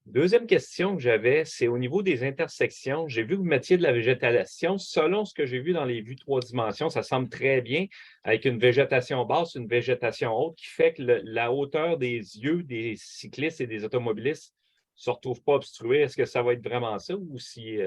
Deuxième question que j'avais, c'est au niveau des intersections. J'ai vu que vous mettiez de la végétation. Selon ce que j'ai vu dans les vues 3 dimensions, ça semble très bien avec une végétation basse, une végétation haute qui fait que la hauteur des yeux des cyclistes et des automobilistes ne se retrouve pas obstruée. Est-ce que ça va être vraiment ça ou si...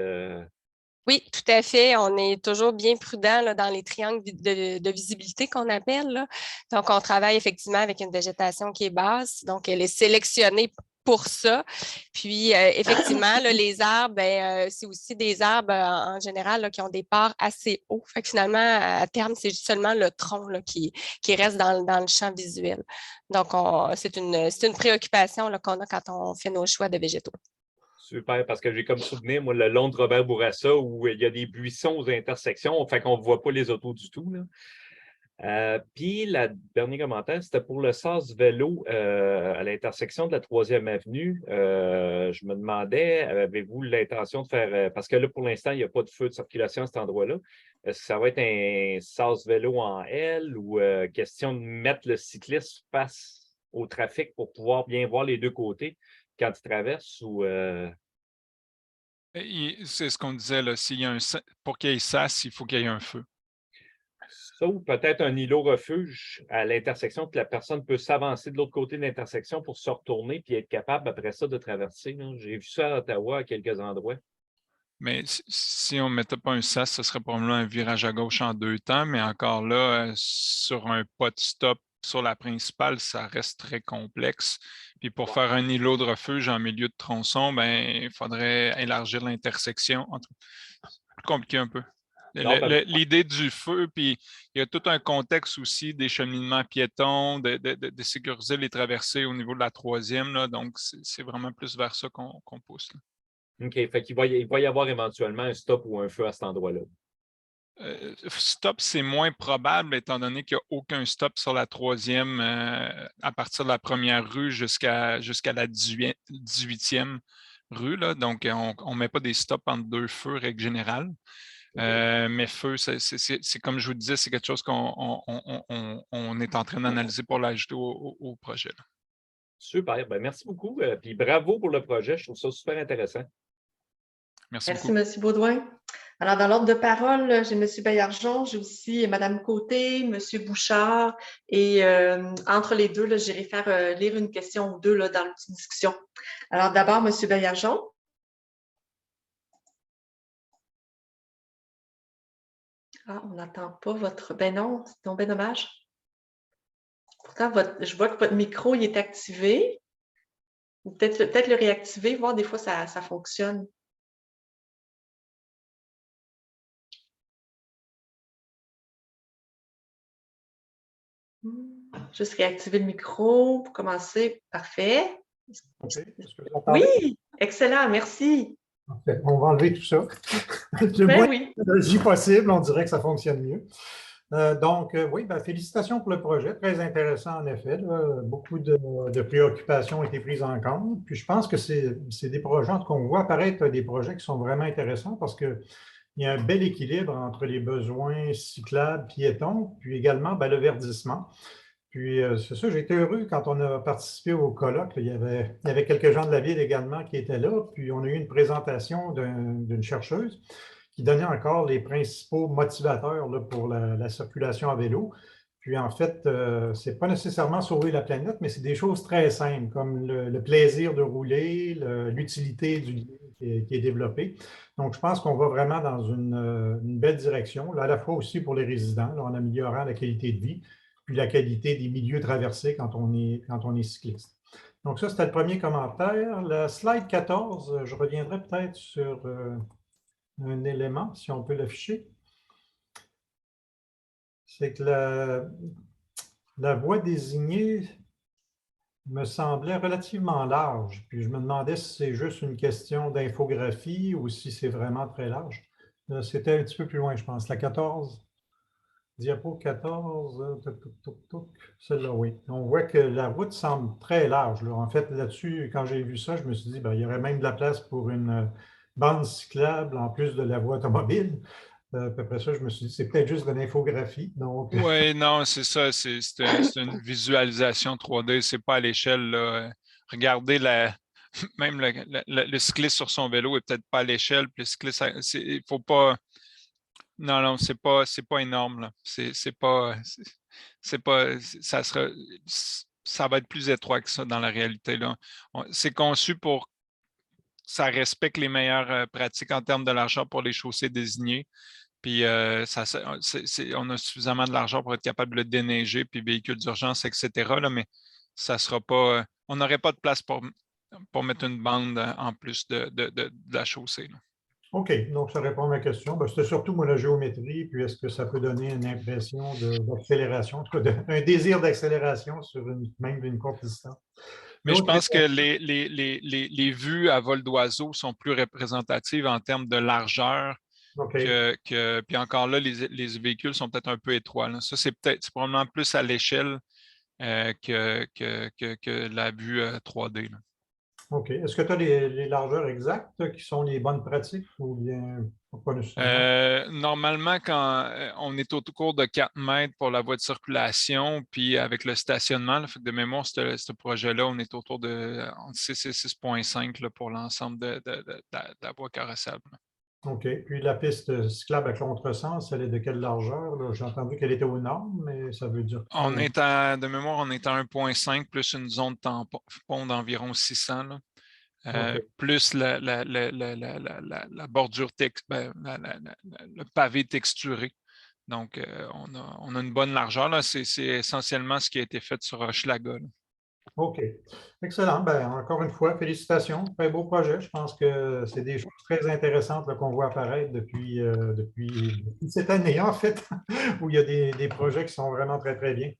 Oui, tout à fait. On est toujours bien prudent là, dans les triangles de visibilité qu'on appelle, là. Donc, on travaille effectivement avec une végétation qui est basse. Donc, elle est sélectionnée pour ça. Puis, effectivement, là, les arbres, c'est aussi des arbres en général là, qui ont des parts assez hauts. Fait que finalement, à terme, c'est seulement le tronc là, qui reste dans le champ visuel. Donc, c'est une préoccupation là, qu'on a quand on fait nos choix de végétaux. Super, parce que j'ai comme souvenir, moi, le long de Robert Bourassa, où il y a des buissons aux intersections, fait qu'on ne voit pas les autos du tout, là. Puis, le dernier commentaire, c'était pour le sas vélo à l'intersection de la 3e avenue. Je me demandais, avez-vous l'intention de faire, parce que là, pour l'instant, il n'y a pas de feu de circulation à cet endroit-là. Est-ce que ça va être un sas vélo en L ou question de mettre le cycliste face au trafic pour pouvoir bien voir les deux côtés quand il traverse ou... C'est ce qu'on disait, là, pour qu'il y ait SAS, il faut qu'il y ait un feu. Ça ou peut-être un îlot refuge à l'intersection que la personne peut s'avancer de l'autre côté de l'intersection pour se retourner puis être capable après ça de traverser, là. J'ai vu ça à Ottawa à quelques endroits. Mais si on ne mettait pas un SAS, ce serait probablement un virage à gauche en 2 temps, mais encore là, sur un pas de stop sur la principale, ça reste très complexe. Puis pour faire un îlot de refuge en milieu de tronçon, ben, il faudrait élargir l'intersection. C'est plus compliqué un peu. L'idée du feu, puis il y a tout un contexte aussi des cheminements piétons, de sécuriser les traversées au niveau de la 3e, là, donc c'est vraiment plus vers ça qu'on pousse, là. OK, fait qu'il va y avoir éventuellement un stop ou un feu à cet endroit-là. Stop, c'est moins probable étant donné qu'il n'y a aucun stop sur la 3e à partir de la première rue jusqu'à la 18e rue, là. Donc, on ne met pas des stops entre 2 feux, règle générale. Mais feu, c'est comme je vous disais, c'est quelque chose qu'on est en train d'analyser pour l'ajouter au projet. Là. Super, ben, merci beaucoup. Puis bravo pour le projet, je trouve ça super intéressant. Merci Merci, beaucoup. M. Baudouin. Alors, dans l'ordre de parole, j'ai M. Baillargeon, j'ai aussi Mme Côté, M. Bouchard, et entre les deux, là, j'irai faire lire une question ou deux là, dans la petite discussion. Alors, d'abord, M. Baillargeon. Ah, on n'entend pas votre... Ben non, c'est tombé dommage. Pourtant, je vois que votre micro il est activé. Peut-être le réactiver, voir des fois ça fonctionne. Juste réactiver le micro pour commencer. Parfait. Okay. Oui, excellent, merci. Parfait. On va enlever tout ça. Le Ben moins oui. d'énergie possible, on dirait que ça fonctionne mieux. Oui, ben, félicitations pour le projet. Très intéressant, en effet. Là. Beaucoup de préoccupations ont été prises en compte. Puis je pense que c'est des projets qu'on voit apparaître des projets qui sont vraiment intéressants parce qu'il y a un bel équilibre entre les besoins cyclables, piétons, puis également ben, le verdissement. Puis, c'est ça, j'ai été heureux quand on a participé au colloque. Il y avait quelques gens de la ville également qui étaient là. Puis, on a eu une présentation d'une chercheuse qui donnait encore les principaux motivateurs là, pour la circulation à vélo. Puis, en fait, ce n'est pas nécessairement sauver la planète, mais c'est des choses très simples, comme le plaisir de rouler, l'utilité du lien qui est développée. Donc, je pense qu'on va vraiment dans une belle direction, là, à la fois aussi pour les résidents, là, en améliorant la qualité de vie, puis la qualité des milieux traversés quand on est cycliste. Donc ça, c'était le premier commentaire. La slide 14, je reviendrai peut-être sur un élément, si on peut l'afficher. C'est que la voie désignée me semblait relativement large. Puis je me demandais si c'est juste une question d'infographie ou si c'est vraiment très large. C'était un petit peu plus loin, je pense. La 14. Diapo 14, celle-là, oui. On voit que la route semble très large. Là. En fait, là-dessus, quand j'ai vu ça, je me suis dit, ben, il y aurait même de la place pour une bande cyclable en plus de la voie automobile. Après ça, je me suis dit, c'est peut-être juste de l'infographie. Oui, non, c'est ça. C'est une visualisation 3D. C'est pas à l'échelle. Regardez même le cycliste sur son vélo n'est peut-être pas à l'échelle. Puis le cycliste, il faut pas. Non, c'est pas énorme. Là. Ça va être plus étroit que ça dans la réalité. C'est conçu pour ça respecte les meilleures pratiques en termes de l'argent pour les chaussées désignées. Puis on a suffisamment de l'argent pour être capable de le déneiger, puis véhicules d'urgence, etc. Là, mais ça sera pas. On n'aurait pas de place pour mettre une bande en plus de la chaussée. Là. OK, donc ça répond à ma question. Ben, c'était surtout moi la géométrie, puis est-ce que ça peut donner une impression d'accélération, en tout cas un désir d'accélération sur même une courte distance. Mais je pense que les vues à vol d'oiseau sont plus représentatives en termes de largeur. Okay. Puis encore là, les véhicules sont peut-être un peu étroits. Là. Ça, c'est probablement plus à l'échelle que la vue 3D. Là. OK. Est-ce que tu as les largeurs exactes qui sont les bonnes pratiques ou bien pas nécessairement? Normalement, quand on est autour de 4 mètres pour la voie de circulation, puis avec le stationnement, là, fait que de mémoire, ce projet-là, on est autour de 6 et 6,5 pour l'ensemble de la voie carrossable. OK. Puis la piste cyclable à contresens, elle est de quelle largeur? J'ai entendu qu'elle était aux normes, mais ça veut dire... De mémoire, on est à 1,5 plus une zone tampon d'environ 600. Là. Okay. Plus la bordure, le pavé texturé. Donc, on a une bonne largeur. C'est essentiellement ce qui a été fait sur Hochelaga. OK. Excellent. Ben, encore une fois, félicitations. Très beau projet. Je pense que c'est des choses très intéressantes qu'on voit apparaître depuis cette année, en fait, où il y a des projets qui sont vraiment très, très bien.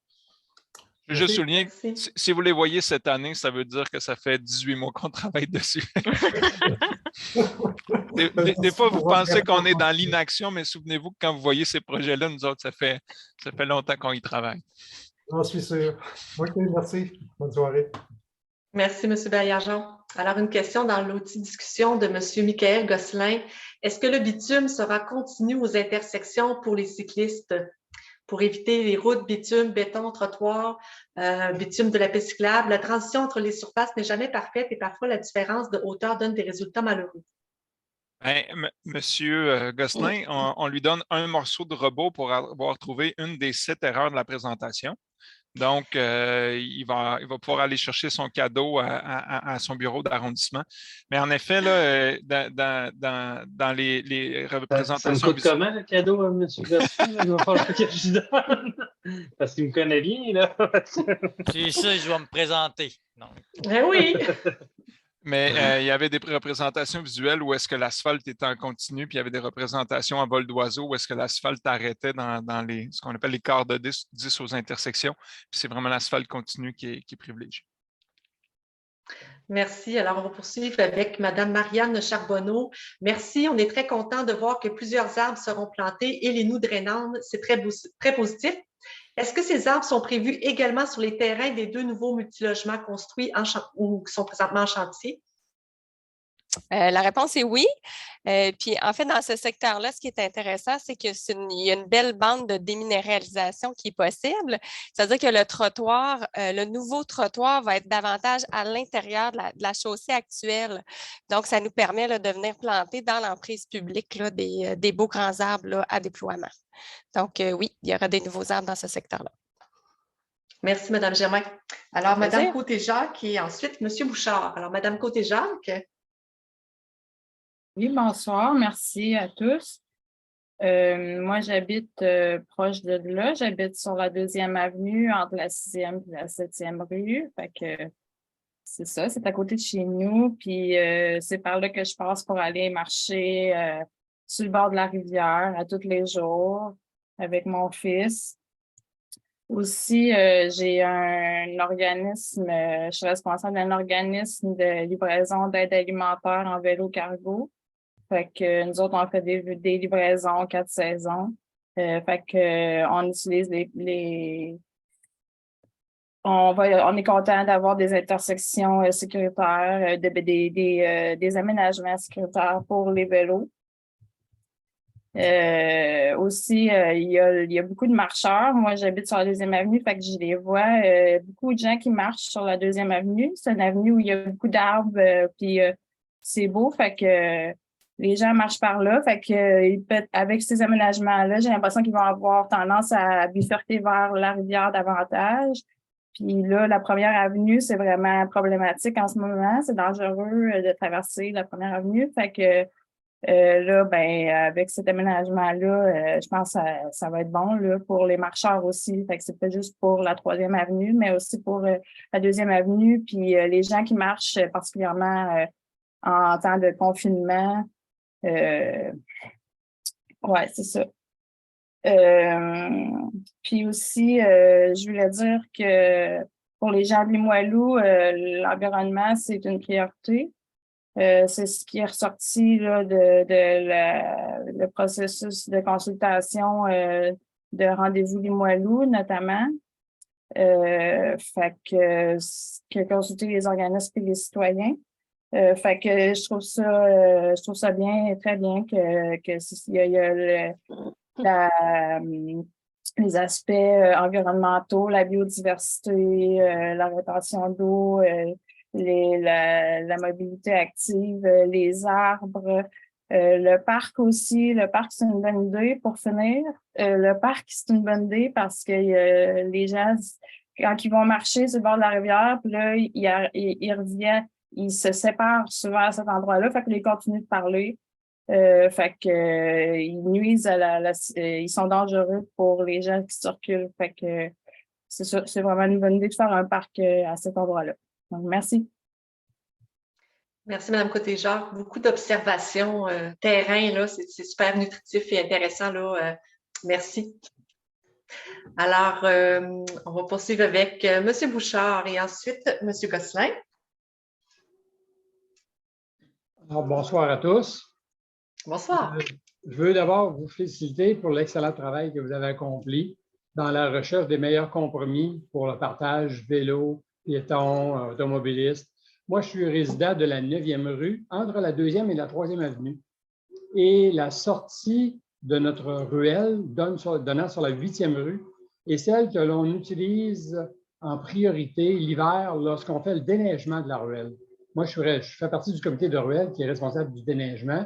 Je veux juste souligner, si vous les voyez cette année, ça veut dire que ça fait 18 mois qu'on travaille dessus. des fois, vous pensez qu'on est dans l'inaction, mais souvenez-vous que quand vous voyez ces projets-là, nous autres, ça fait longtemps qu'on y travaille. J'en suis sûr. OK, merci. Bonne soirée. Merci, M. Baillargeon. Alors, une question dans l'outil discussion de M. Michael Gosselin. Est-ce que le bitume sera continu aux intersections pour les cyclistes pour éviter les routes, bitume, béton, trottoir, bitume de la piste cyclable? La transition entre les surfaces n'est jamais parfaite et parfois la différence de hauteur donne des résultats malheureux. Monsieur Gosselin, on lui donne un morceau de robot pour avoir trouvé une des 7 erreurs de la présentation. Donc, il va pouvoir aller chercher son cadeau à son bureau d'arrondissement. Mais en effet, là, dans les représentations... Ça me coûte comment, le cadeau, M. Gosselin? Il va falloir que je donne. Parce qu'il me connaît bien, là. C'est ça, je vais me présenter. Non. Oui! Mais il y avait des représentations visuelles où est-ce que l'asphalte était en continu, puis il y avait des représentations à vol d'oiseau où est-ce que l'asphalte arrêtait dans ce qu'on appelle les quarts de 10 aux intersections. Puis c'est vraiment l'asphalte continu qui est privilégié. Merci. Alors, on va poursuivre avec Mme Marianne Charbonneau. Merci. On est très content de voir que plusieurs arbres seront plantés et les noues drainantes. C'est très positif. Est-ce que ces arbres sont prévus également sur les terrains des 2 nouveaux multilogements construits ou qui sont présentement en chantier? La réponse est oui. Puis, en fait, dans ce secteur-là, ce qui est intéressant, c'est qu'il y a une belle bande de déminéralisation qui est possible. C'est-à-dire que le trottoir, le nouveau trottoir va être davantage à l'intérieur de la chaussée actuelle. Donc, ça nous permet là, de venir planter dans l'emprise publique là, des beaux grands arbres là, à déploiement. Donc, oui, il y aura des nouveaux arbres dans ce secteur-là. Merci, Mme Germain. Alors, Mme Côté-Jacques et ensuite M. Bouchard. Alors, Mme Côté-Jacques. Oui, bonsoir. Merci à tous. Moi, j'habite proche de là. J'habite sur la 2e avenue, entre la 6e et la 7e rue. Fait que c'est ça, c'est à côté de chez nous. Puis c'est par là que je passe pour aller marcher sur le bord de la rivière à tous les jours avec mon fils. Aussi, j'ai un organisme, je suis responsable d'un organisme de livraison d'aide alimentaire en vélo cargo. Fait que nous autres, on fait des livraisons 4 saisons. Fait que on utilise on est content d'avoir des intersections sécuritaires, des aménagements sécuritaires pour les vélos. Aussi, il y a beaucoup de marcheurs. Moi, j'habite sur la 2e avenue, fait que je les vois. Beaucoup de gens qui marchent sur la 2e avenue. C'est une avenue où il y a beaucoup d'arbres, puis c'est beau, fait que les gens marchent par là. Fait que avec ces aménagements-là, j'ai l'impression qu'ils vont avoir tendance à bifurquer vers la rivière davantage. Puis là, la 1re avenue, c'est vraiment problématique en ce moment. C'est dangereux de traverser la 1re avenue. Fait que là, ben, avec cet aménagement-là, je pense que ça va être bon là, pour les marcheurs aussi. Fait que c'est pas juste pour la 3e avenue, mais aussi pour la 2e avenue. Puis les gens qui marchent particulièrement en temps de confinement. Ouais, c'est ça. Puis aussi, je voulais dire que pour les gens de Limoilou, l'environnement, c'est une priorité. C'est ce qui est ressorti là, le processus de consultation de rendez-vous Limoilou, notamment. Fait que consulter les organismes et les citoyens. Fait que je trouve ça bien, très bien que il y a les aspects environnementaux, la biodiversité, la rétention d'eau, la mobilité active, les arbres, le parc aussi. Le parc, c'est une bonne idée pour finir. Le parc, c'est une bonne idée parce que les gens, quand ils vont marcher sur le bord de la rivière, puis là, ils reviennent, ils se séparent souvent à cet endroit-là, fait que les continuent de parler. Fait que ils nuisent ils sont dangereux pour les gens qui circulent. Fait que c'est vraiment une bonne idée de faire un parc à cet endroit-là. Donc, merci. Merci, Mme Côté-Jacques. Beaucoup d'observations terrain, là, c'est super nutritif et intéressant, là. Merci. Alors, on va poursuivre avec M. Bouchard et ensuite M. Gosselin. Alors, bonsoir à tous. Bonsoir. Je veux d'abord vous féliciter pour l'excellent travail que vous avez accompli dans la recherche des meilleurs compromis pour le partage vélo, piétons, automobilistes. Moi, je suis résident de la 9e rue, entre la 2e et la 3e avenue. Et la sortie de notre ruelle donnant sur la 8e rue est celle que l'on utilise en priorité l'hiver lorsqu'on fait le déneigement de la ruelle. Moi, je fais partie du comité de ruelle qui est responsable du déneigement.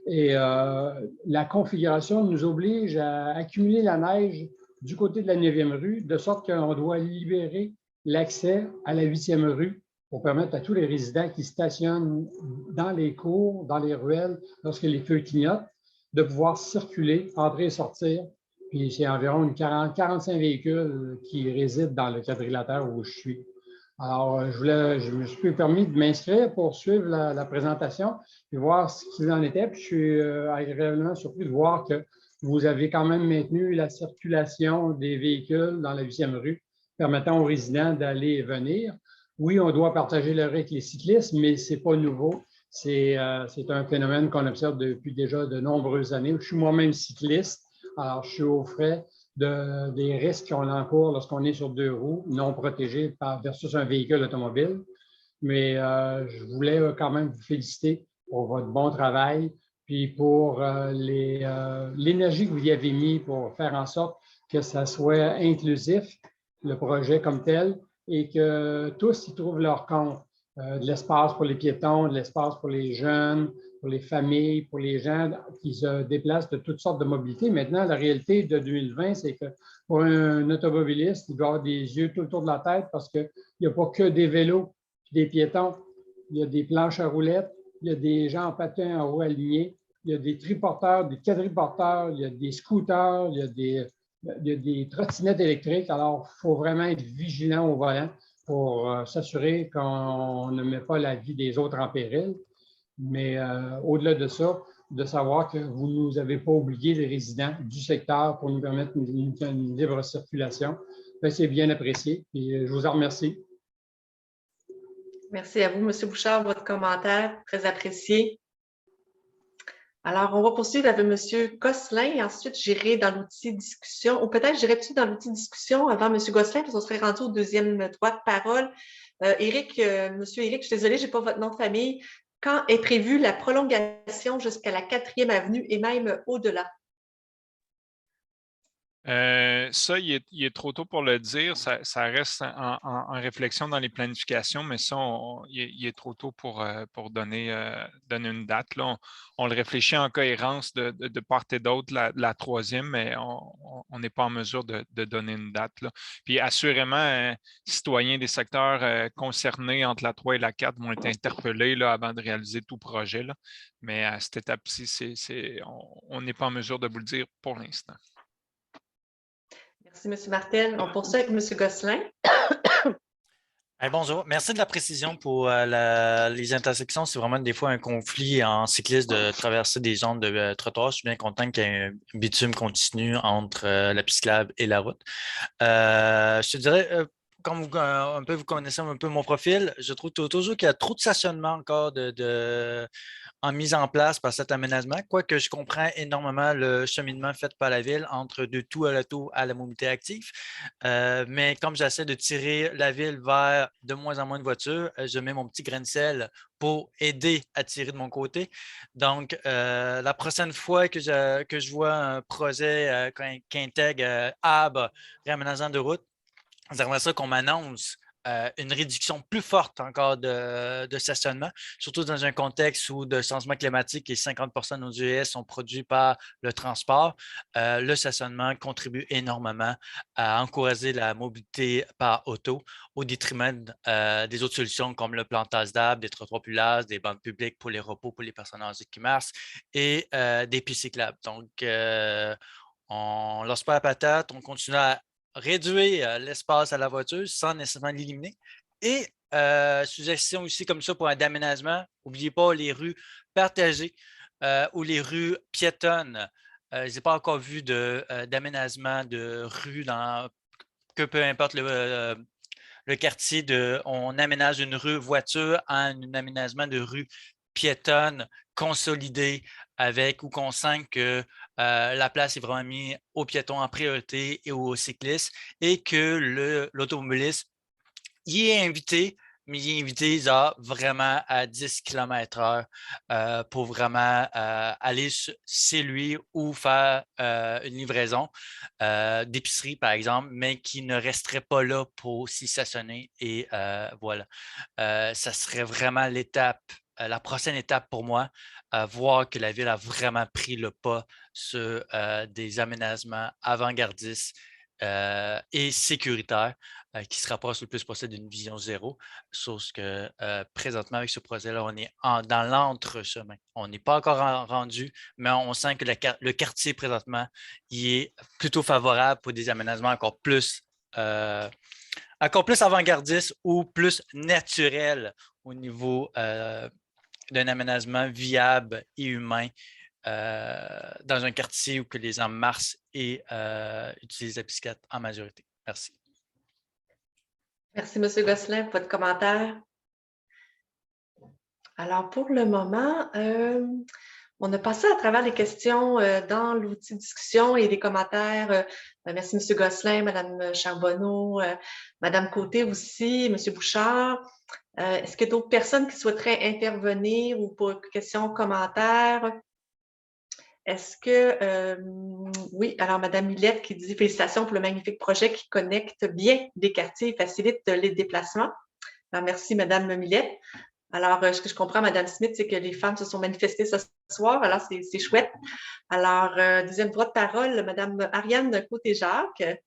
Et la configuration nous oblige à accumuler la neige du côté de la 9e rue, de sorte qu'on doit libérer l'accès à la 8e rue pour permettre à tous les résidents qui stationnent dans les cours, dans les ruelles, lorsque les feux clignotent, de pouvoir circuler, entrer et sortir. Puis c'est environ 45 véhicules qui résident dans le quadrilatère où je suis. Alors, je me suis permis de m'inscrire pour suivre la présentation et voir ce qu'il en était. Puis je suis agréablement surpris de voir que vous avez quand même maintenu la circulation des véhicules dans la 8e rue, permettant aux résidents d'aller et venir. Oui, on doit partager le rue avec les cyclistes, mais ce n'est pas nouveau. C'est un phénomène qu'on observe depuis déjà de nombreuses années. Je suis moi-même cycliste, alors je suis au frais des risques qu'on encourt lorsqu'on est sur 2 roues non protégées versus un véhicule automobile. Mais je voulais quand même vous féliciter pour votre bon travail, puis pour l'énergie que vous y avez mis pour faire en sorte que ça soit inclusif, le projet comme tel, et que tous y trouvent leur compte. De l'espace pour les piétons, de l'espace pour les jeunes, pour les familles, pour les gens qui se déplacent de toutes sortes de mobilités. Maintenant, la réalité de 2020, c'est que pour un automobiliste, il doit avoir des yeux tout autour de la tête parce qu'il n'y a pas que des vélos et des piétons. Il y a des planches à roulettes, il y a des gens en patins en roue alignée, il y a des triporteurs, des quadriporteurs, il y a des scooters, il y a des trottinettes électriques. Alors, il faut vraiment être vigilant au volant pour s'assurer qu'on ne met pas la vie des autres en péril. Mais au-delà de ça, de savoir que vous ne nous avez pas oublié les résidents du secteur pour nous permettre une libre circulation, c'est bien apprécié et je vous en remercie. Merci à vous, M. Bouchard, votre commentaire, très apprécié. Alors, on va poursuivre avec M. Gosselin et ensuite j'irai dans l'outil discussion, ou peut-être j'irai tout dans l'outil discussion avant M. Gosselin, parce qu'on serait rendu au deuxième droit de parole. Éric, M. Éric, je suis désolée, je n'ai pas votre nom de famille. Quand est prévue la prolongation jusqu'à la 4e avenue et même au-delà? Ça, il est trop tôt pour le dire. Ça reste en réflexion dans les planifications, mais ça, il est trop tôt pour donner une date. Là. On le réfléchit en cohérence de part et d'autre, la 3e, mais on n'est pas en mesure de donner une date. Là. Puis assurément, citoyens des secteurs concernés entre la 3 et la 4 vont être interpellés là, avant de réaliser tout projet. Là. Mais à cette étape-ci, on n'est pas en mesure de vous le dire pour l'instant. Merci, M. Martel. On poursuit avec M. Gosselin. Bonjour. Merci de la précision pour les intersections. C'est vraiment des fois un conflit en cycliste de traverser des zones de trottoir. Je suis bien content qu'il y ait un bitume continu entre la piste cyclable et la route. Je te dirais, comme vous connaissez un peu mon profil, je trouve toujours qu'il y a trop de stationnement encore en mise en place par cet aménagement, quoique je comprends énormément le cheminement fait par la ville entre de tout à l'auto à la mobilité active. Mais comme j'essaie de tirer la ville vers de moins en moins de voitures, je mets mon petit grain de sel pour aider à tirer de mon côté. Donc, la prochaine fois que je vois un projet qui intègre arbre, réaménagement de route, j'aimerais ça qu'on m'annonce une réduction plus forte encore de stationnement, surtout dans un contexte où le changement climatique et 50% de nos GES sont produits par le transport. Le stationnement contribue énormément à encourager la mobilité par auto au détriment des autres solutions comme le plantage d'arbres, des trottoirs plus larges, des bandes publiques pour les repos pour les personnes âgées qui marchent et des pistes cyclables. Donc, on ne lance pas la patate, on continue à réduire l'espace à la voiture sans nécessairement l'éliminer. Et suggestion aussi comme ça pour un aménagement, n'oubliez pas les rues partagées ou les rues piétonnes. Je n'ai pas encore vu d'aménagement de rues que peu importe le quartier, on aménage une rue voiture à un aménagement de rue piétonne consolidée où qu'on sent que la place est vraiment mise aux piétons en priorité et aux cyclistes et que l'automobiliste y est invité mais il est invité vraiment à 10 km/h pour vraiment aller chez lui ou faire une livraison d'épicerie, par exemple, mais qui ne resterait pas là pour s'y stationner. Et voilà, ça serait vraiment la prochaine étape pour moi, voir que la ville a vraiment pris le pas sur des aménagements avant-gardistes et sécuritaires qui se rapprochent le plus possible d'une vision zéro. Sauf que présentement, avec ce projet-là, on est dans l'entre-chemin. On n'est pas encore rendu, mais on sent que le quartier présentement il est plutôt favorable pour des aménagements encore plus avant-gardistes ou plus naturels au niveau d'un aménagement viable et humain dans un quartier où que les gens marchent et utilisent la bicyclette en majorité. Merci. Merci, M. Gosselin, pour votre commentaire. Alors, pour le moment, on a passé à travers les questions dans l'outil de discussion et les commentaires. Merci, M. Gosselin, Mme Charbonneau, Mme Côté aussi, M. Bouchard. Est-ce qu'il y a d'autres personnes qui souhaiteraient intervenir ou pour questions, commentaires? Est-ce que, oui, alors Mme Millette qui dit félicitations pour le magnifique projet qui connecte bien les quartiers et facilite les déplacements. Alors, merci Mme Millette. Alors, ce que je comprends, Mme Smith, c'est que les femmes se sont manifestées ce soir, alors c'est chouette. Alors, deuxième droit de parole, Mme Ariane Côté-Jacques.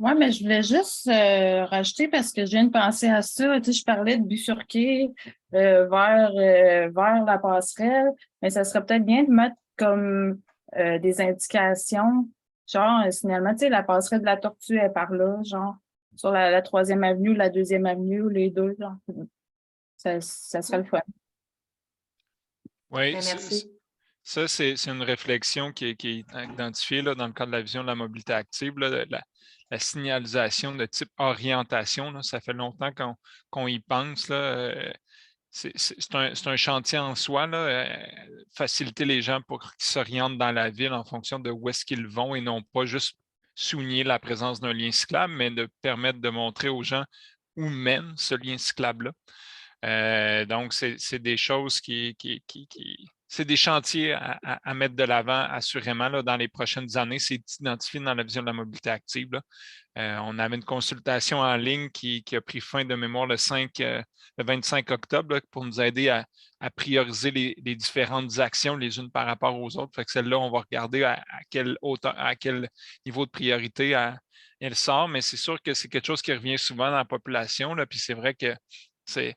Oui, mais je voulais juste rajouter parce que je viens de penser à ça. Tu sais, je parlais de bifurquer vers la passerelle, mais ça serait peut-être bien de mettre comme des indications, genre, finalement, tu sais, la passerelle de la Tortue est par là, genre, sur la 3e avenue, la 2e avenue, ou les deux, genre. Ça serait le fun. Oui, merci. Ça, c'est une réflexion qui est identifiée là, dans le cadre de la vision de la mobilité active, là, la signalisation de type orientation. Là, ça fait longtemps qu'on y pense. C'est un chantier en soi, là, faciliter les gens pour qu'ils s'orientent dans la ville en fonction de où est-ce qu'ils vont et non pas juste souligner la présence d'un lien cyclable, mais de permettre de montrer aux gens où mène ce lien cyclable-là. Donc, c'est des choses c'est des chantiers à mettre de l'avant, assurément, là, dans les prochaines années. C'est identifié dans la vision de la mobilité active. Là. On avait une consultation en ligne qui a pris fin de mémoire le 25 octobre là, pour nous aider à prioriser les différentes actions les unes par rapport aux autres. Fait que celle-là, on va regarder à quel niveau de priorité elle sort, mais c'est sûr que c'est quelque chose qui revient souvent dans la population. Là, puis c'est vrai que c'est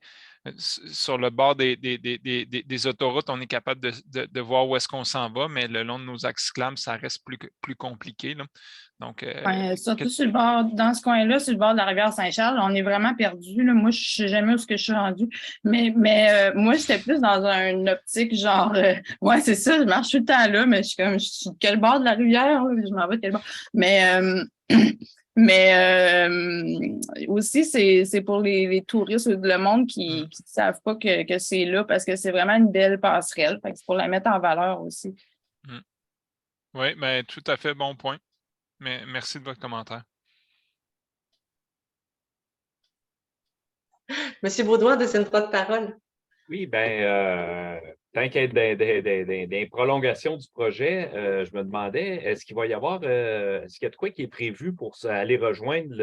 sur le bord des autoroutes, on est capable de voir où est-ce qu'on s'en va, mais le long de nos axes cyclables, ça reste plus compliqué. Là. Donc, surtout sur le bord, dans ce coin-là, sur le bord de la rivière Saint-Charles, on est vraiment perdu. Là. Moi, je ne sais jamais où je suis rendue. Mais moi, j'étais plus dans une optique genre, ouais, c'est ça, je marche tout le temps là, mais je suis de quel bord de la rivière? Là? Je m'en vais de quel bord? Mais aussi, c'est pour les touristes ou le monde qui ne savent pas que c'est là parce que c'est vraiment une belle passerelle. C'est pour la mettre en valeur aussi. Oui, bien, tout à fait bon point. Mais merci de votre commentaire. Monsieur Baudouin, deuxième droit de parole. Oui, bien, tant qu'il y a des prolongations du projet, je me demandais, est-ce qu'il va y avoir, est-ce qu'il y a de quoi qui est prévu pour aller rejoindre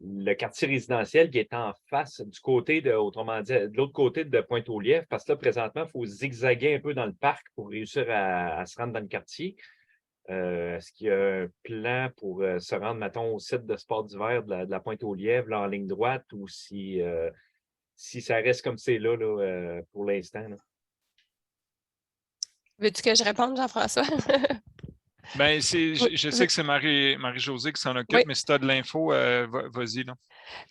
le quartier résidentiel qui est en face du côté autrement dit, de l'autre côté de Pointe-aux-Lièvres? Parce que là, présentement, il faut zigzaguer un peu dans le parc pour réussir à se rendre dans le quartier. Est-ce qu'il y a un plan pour se rendre, mettons, au site de sport d'hiver de la Pointe-aux-Lièvres en ligne droite ou si ça reste comme c'est là, pour l'instant? Veux-tu que je réponde, Jean-François? Bien, je sais que c'est Marie-Josée qui s'en occupe, mais si tu as de l'info, vas-y. Là.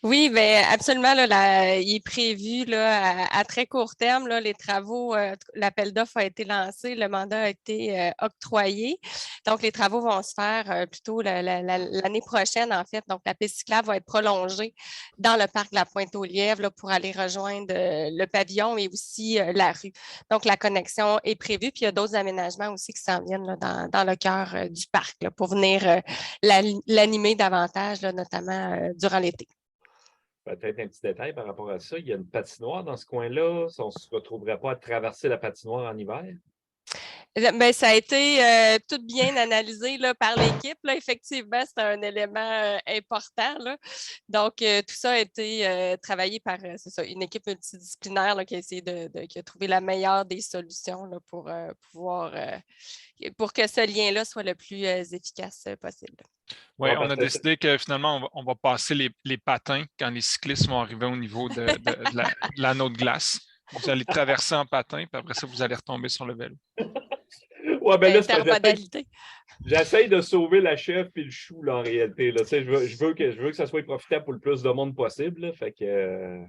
Oui, bien, absolument. Là, il est prévu là, à très court terme, là, les travaux, l'appel d'offres a été lancé, le mandat a été octroyé. Donc, les travaux vont se faire plutôt l'année prochaine, en fait. Donc, la piste cyclable va être prolongée dans le parc de la Pointe-aux-Lièvres là, pour aller rejoindre le pavillon et aussi la rue. Donc, la connexion est prévue. Puis, il y a d'autres aménagements aussi qui s'en viennent là, dans le cœur du parc là, pour venir l'animer davantage, là, notamment durant l'été. peut-être un petit détail par rapport à ça. Il y a une patinoire dans ce coin-là. On ne se retrouverait pas à traverser la patinoire en hiver? Ben, ça a été tout bien analysé là, par l'équipe. Là. Effectivement, c'est un élément important. Là. Donc, tout ça a été travaillé par c'est ça, une équipe multidisciplinaire là, qui a essayé qui a trouvé la meilleure des solutions là, pour pouvoir pour que ce lien-là soit le plus efficace possible. Oui, on a décidé que finalement, on va passer les patins quand les cyclistes vont arriver au niveau de l'anneau de glace. Vous allez traverser en patin, puis après ça, vous allez retomber sur le vélo. Ouais, ben là, Intermodalité. J'essaye de sauver la chef et le chou, là, en réalité. Là. Je veux que ça soit profitable pour le plus de monde possible. Là. Fait que,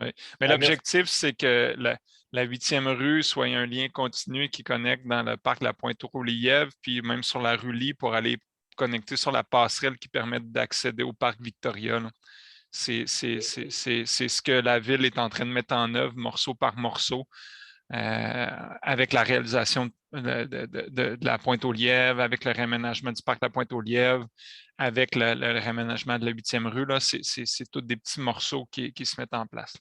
oui. Mais l'objectif, c'est que la 8e rue soit un lien continu qui connecte dans le parc de la Pointe-aux-Lièvres, puis même sur la rue Lee pour aller connecter sur la passerelle qui permet d'accéder au parc Victoria. Là. C'est ce que la ville est en train de mettre en œuvre, morceau par morceau, avec la réalisation de la Pointe-aux-Lièvres, avec le réaménagement du parc de la Pointe-aux-Lièvres, avec le réaménagement de la 8e rue. C'est tous des petits morceaux qui se mettent en place.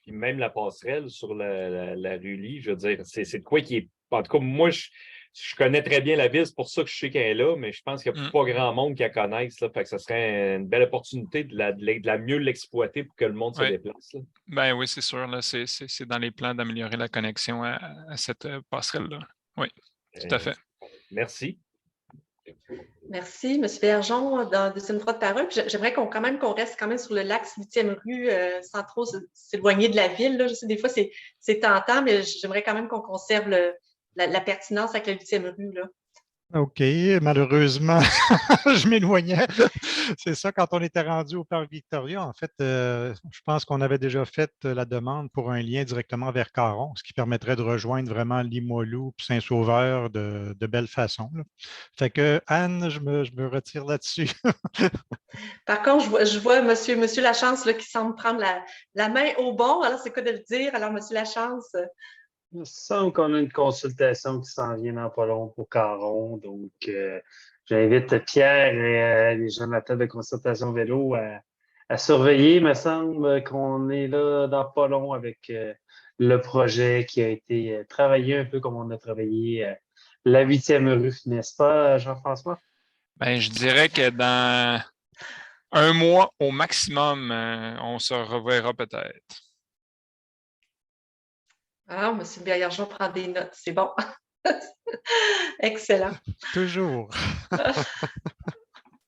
Puis même la passerelle sur la rue Lee, je veux dire, c'est de quoi qui est. En tout cas, moi, je connais très bien la ville, c'est pour ça que je sais qu'elle est là, mais je pense qu'il n'y a pas grand monde qui la connaisse. Là, fait que ça serait une belle opportunité de la mieux l'exploiter pour que le monde se déplace. Là. Ben oui, c'est sûr. C'est dans les plans d'améliorer la connexion à cette passerelle-là. Oui, tout à fait. Merci. Merci, M. Bergeon. Dans la deuxième fois de parole, j'aimerais qu'on reste quand même sur le lac 8e rue sans trop s'éloigner de la ville. Là. Je sais, des fois, c'est tentant, mais j'aimerais quand même qu'on conserve la pertinence avec la 8e rue. Là. OK, malheureusement, je m'éloignais. C'est ça, quand on était rendu au Parc Victoria, en fait, je pense qu'on avait déjà fait la demande pour un lien directement vers Caron, ce qui permettrait de rejoindre vraiment Limoilou et Saint-Sauveur de belle façon. Là. Fait que, Anne, je me retire là-dessus. Par contre, je vois monsieur Lachance là, qui semble prendre la main au bon. Alors, c'est quoi de le dire? Alors, monsieur Lachance... Il semble qu'on a une consultation qui s'en vient dans pas long pour Caron. Donc, j'invite Pierre et les gens de la table de consultation vélo à surveiller. Il me semble qu'on est là dans pas long avec le projet qui a été travaillé un peu comme on a travaillé la 8e rue, n'est-ce pas, Jean-François? Ben, je dirais que dans un mois au maximum, on se reverra peut-être. Ah, M. Bergeon prend des notes, c'est bon. Excellent. Toujours.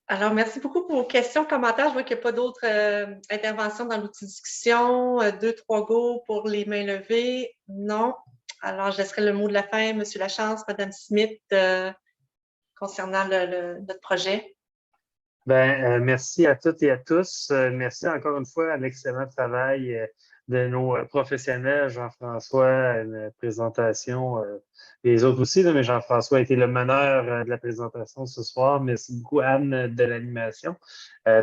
Alors, merci beaucoup pour vos questions, commentaires. Je vois qu'il n'y a pas d'autres interventions dans l'outil de discussion. 2, 3 go pour les mains levées. Non. Alors, je laisserai le mot de la fin, M. Lachance, Mme Smith, concernant notre projet. Merci à toutes et à tous. Merci encore une fois à l'excellent travail de nos professionnels. Jean-François, une présentation, les autres aussi, là, mais Jean-François a été le meneur de la présentation ce soir. Merci beaucoup, Anne, de l'animation.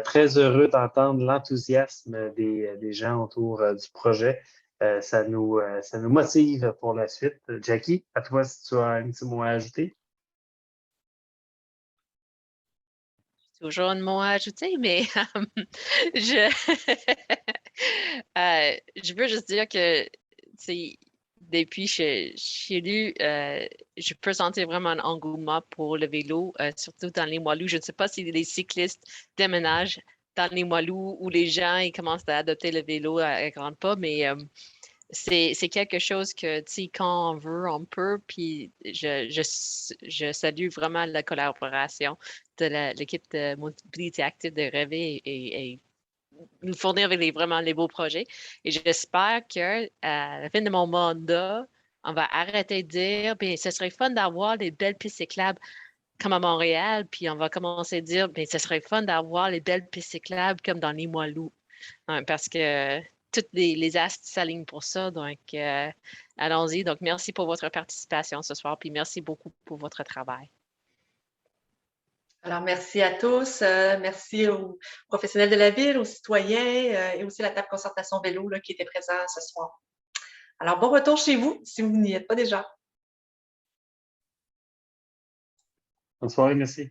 Très heureux d'entendre l'enthousiasme des gens autour du projet. Ça nous motive pour la suite. Jackie, à toi, si tu as un petit mot à ajouter. Toujours un mot à ajouter, mais je veux juste dire que depuis que je suis élue, je peux sentir vraiment un engouement pour le vélo, surtout dans les Limoilou. Je ne sais pas si les cyclistes déménagent dans les Limoilou ou les gens ils commencent à adopter le vélo à grands pas, mais c'est quelque chose que, quand on veut, on peut. Puis je salue vraiment la collaboration de l'équipe de mobilité active de Rêver et nous fournir avec vraiment les beaux projets. Et j'espère qu'à la fin de mon mandat, on va arrêter de dire, bien, ce serait fun d'avoir des belles pistes cyclables comme à Montréal, puis on va commencer à dire, bien, ce serait fun d'avoir les belles pistes cyclables comme dans Limoilou. Parce que toutes les astres s'alignent pour ça. Donc, allons-y. Donc, merci pour votre participation ce soir, puis merci beaucoup pour votre travail. Alors, merci à tous. Merci aux professionnels de la ville, aux citoyens et aussi à la table concertation vélo là, qui était présent ce soir. Alors, bon retour chez vous si vous n'y êtes pas déjà. Bonne soirée, merci.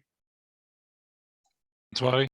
Bonne soirée.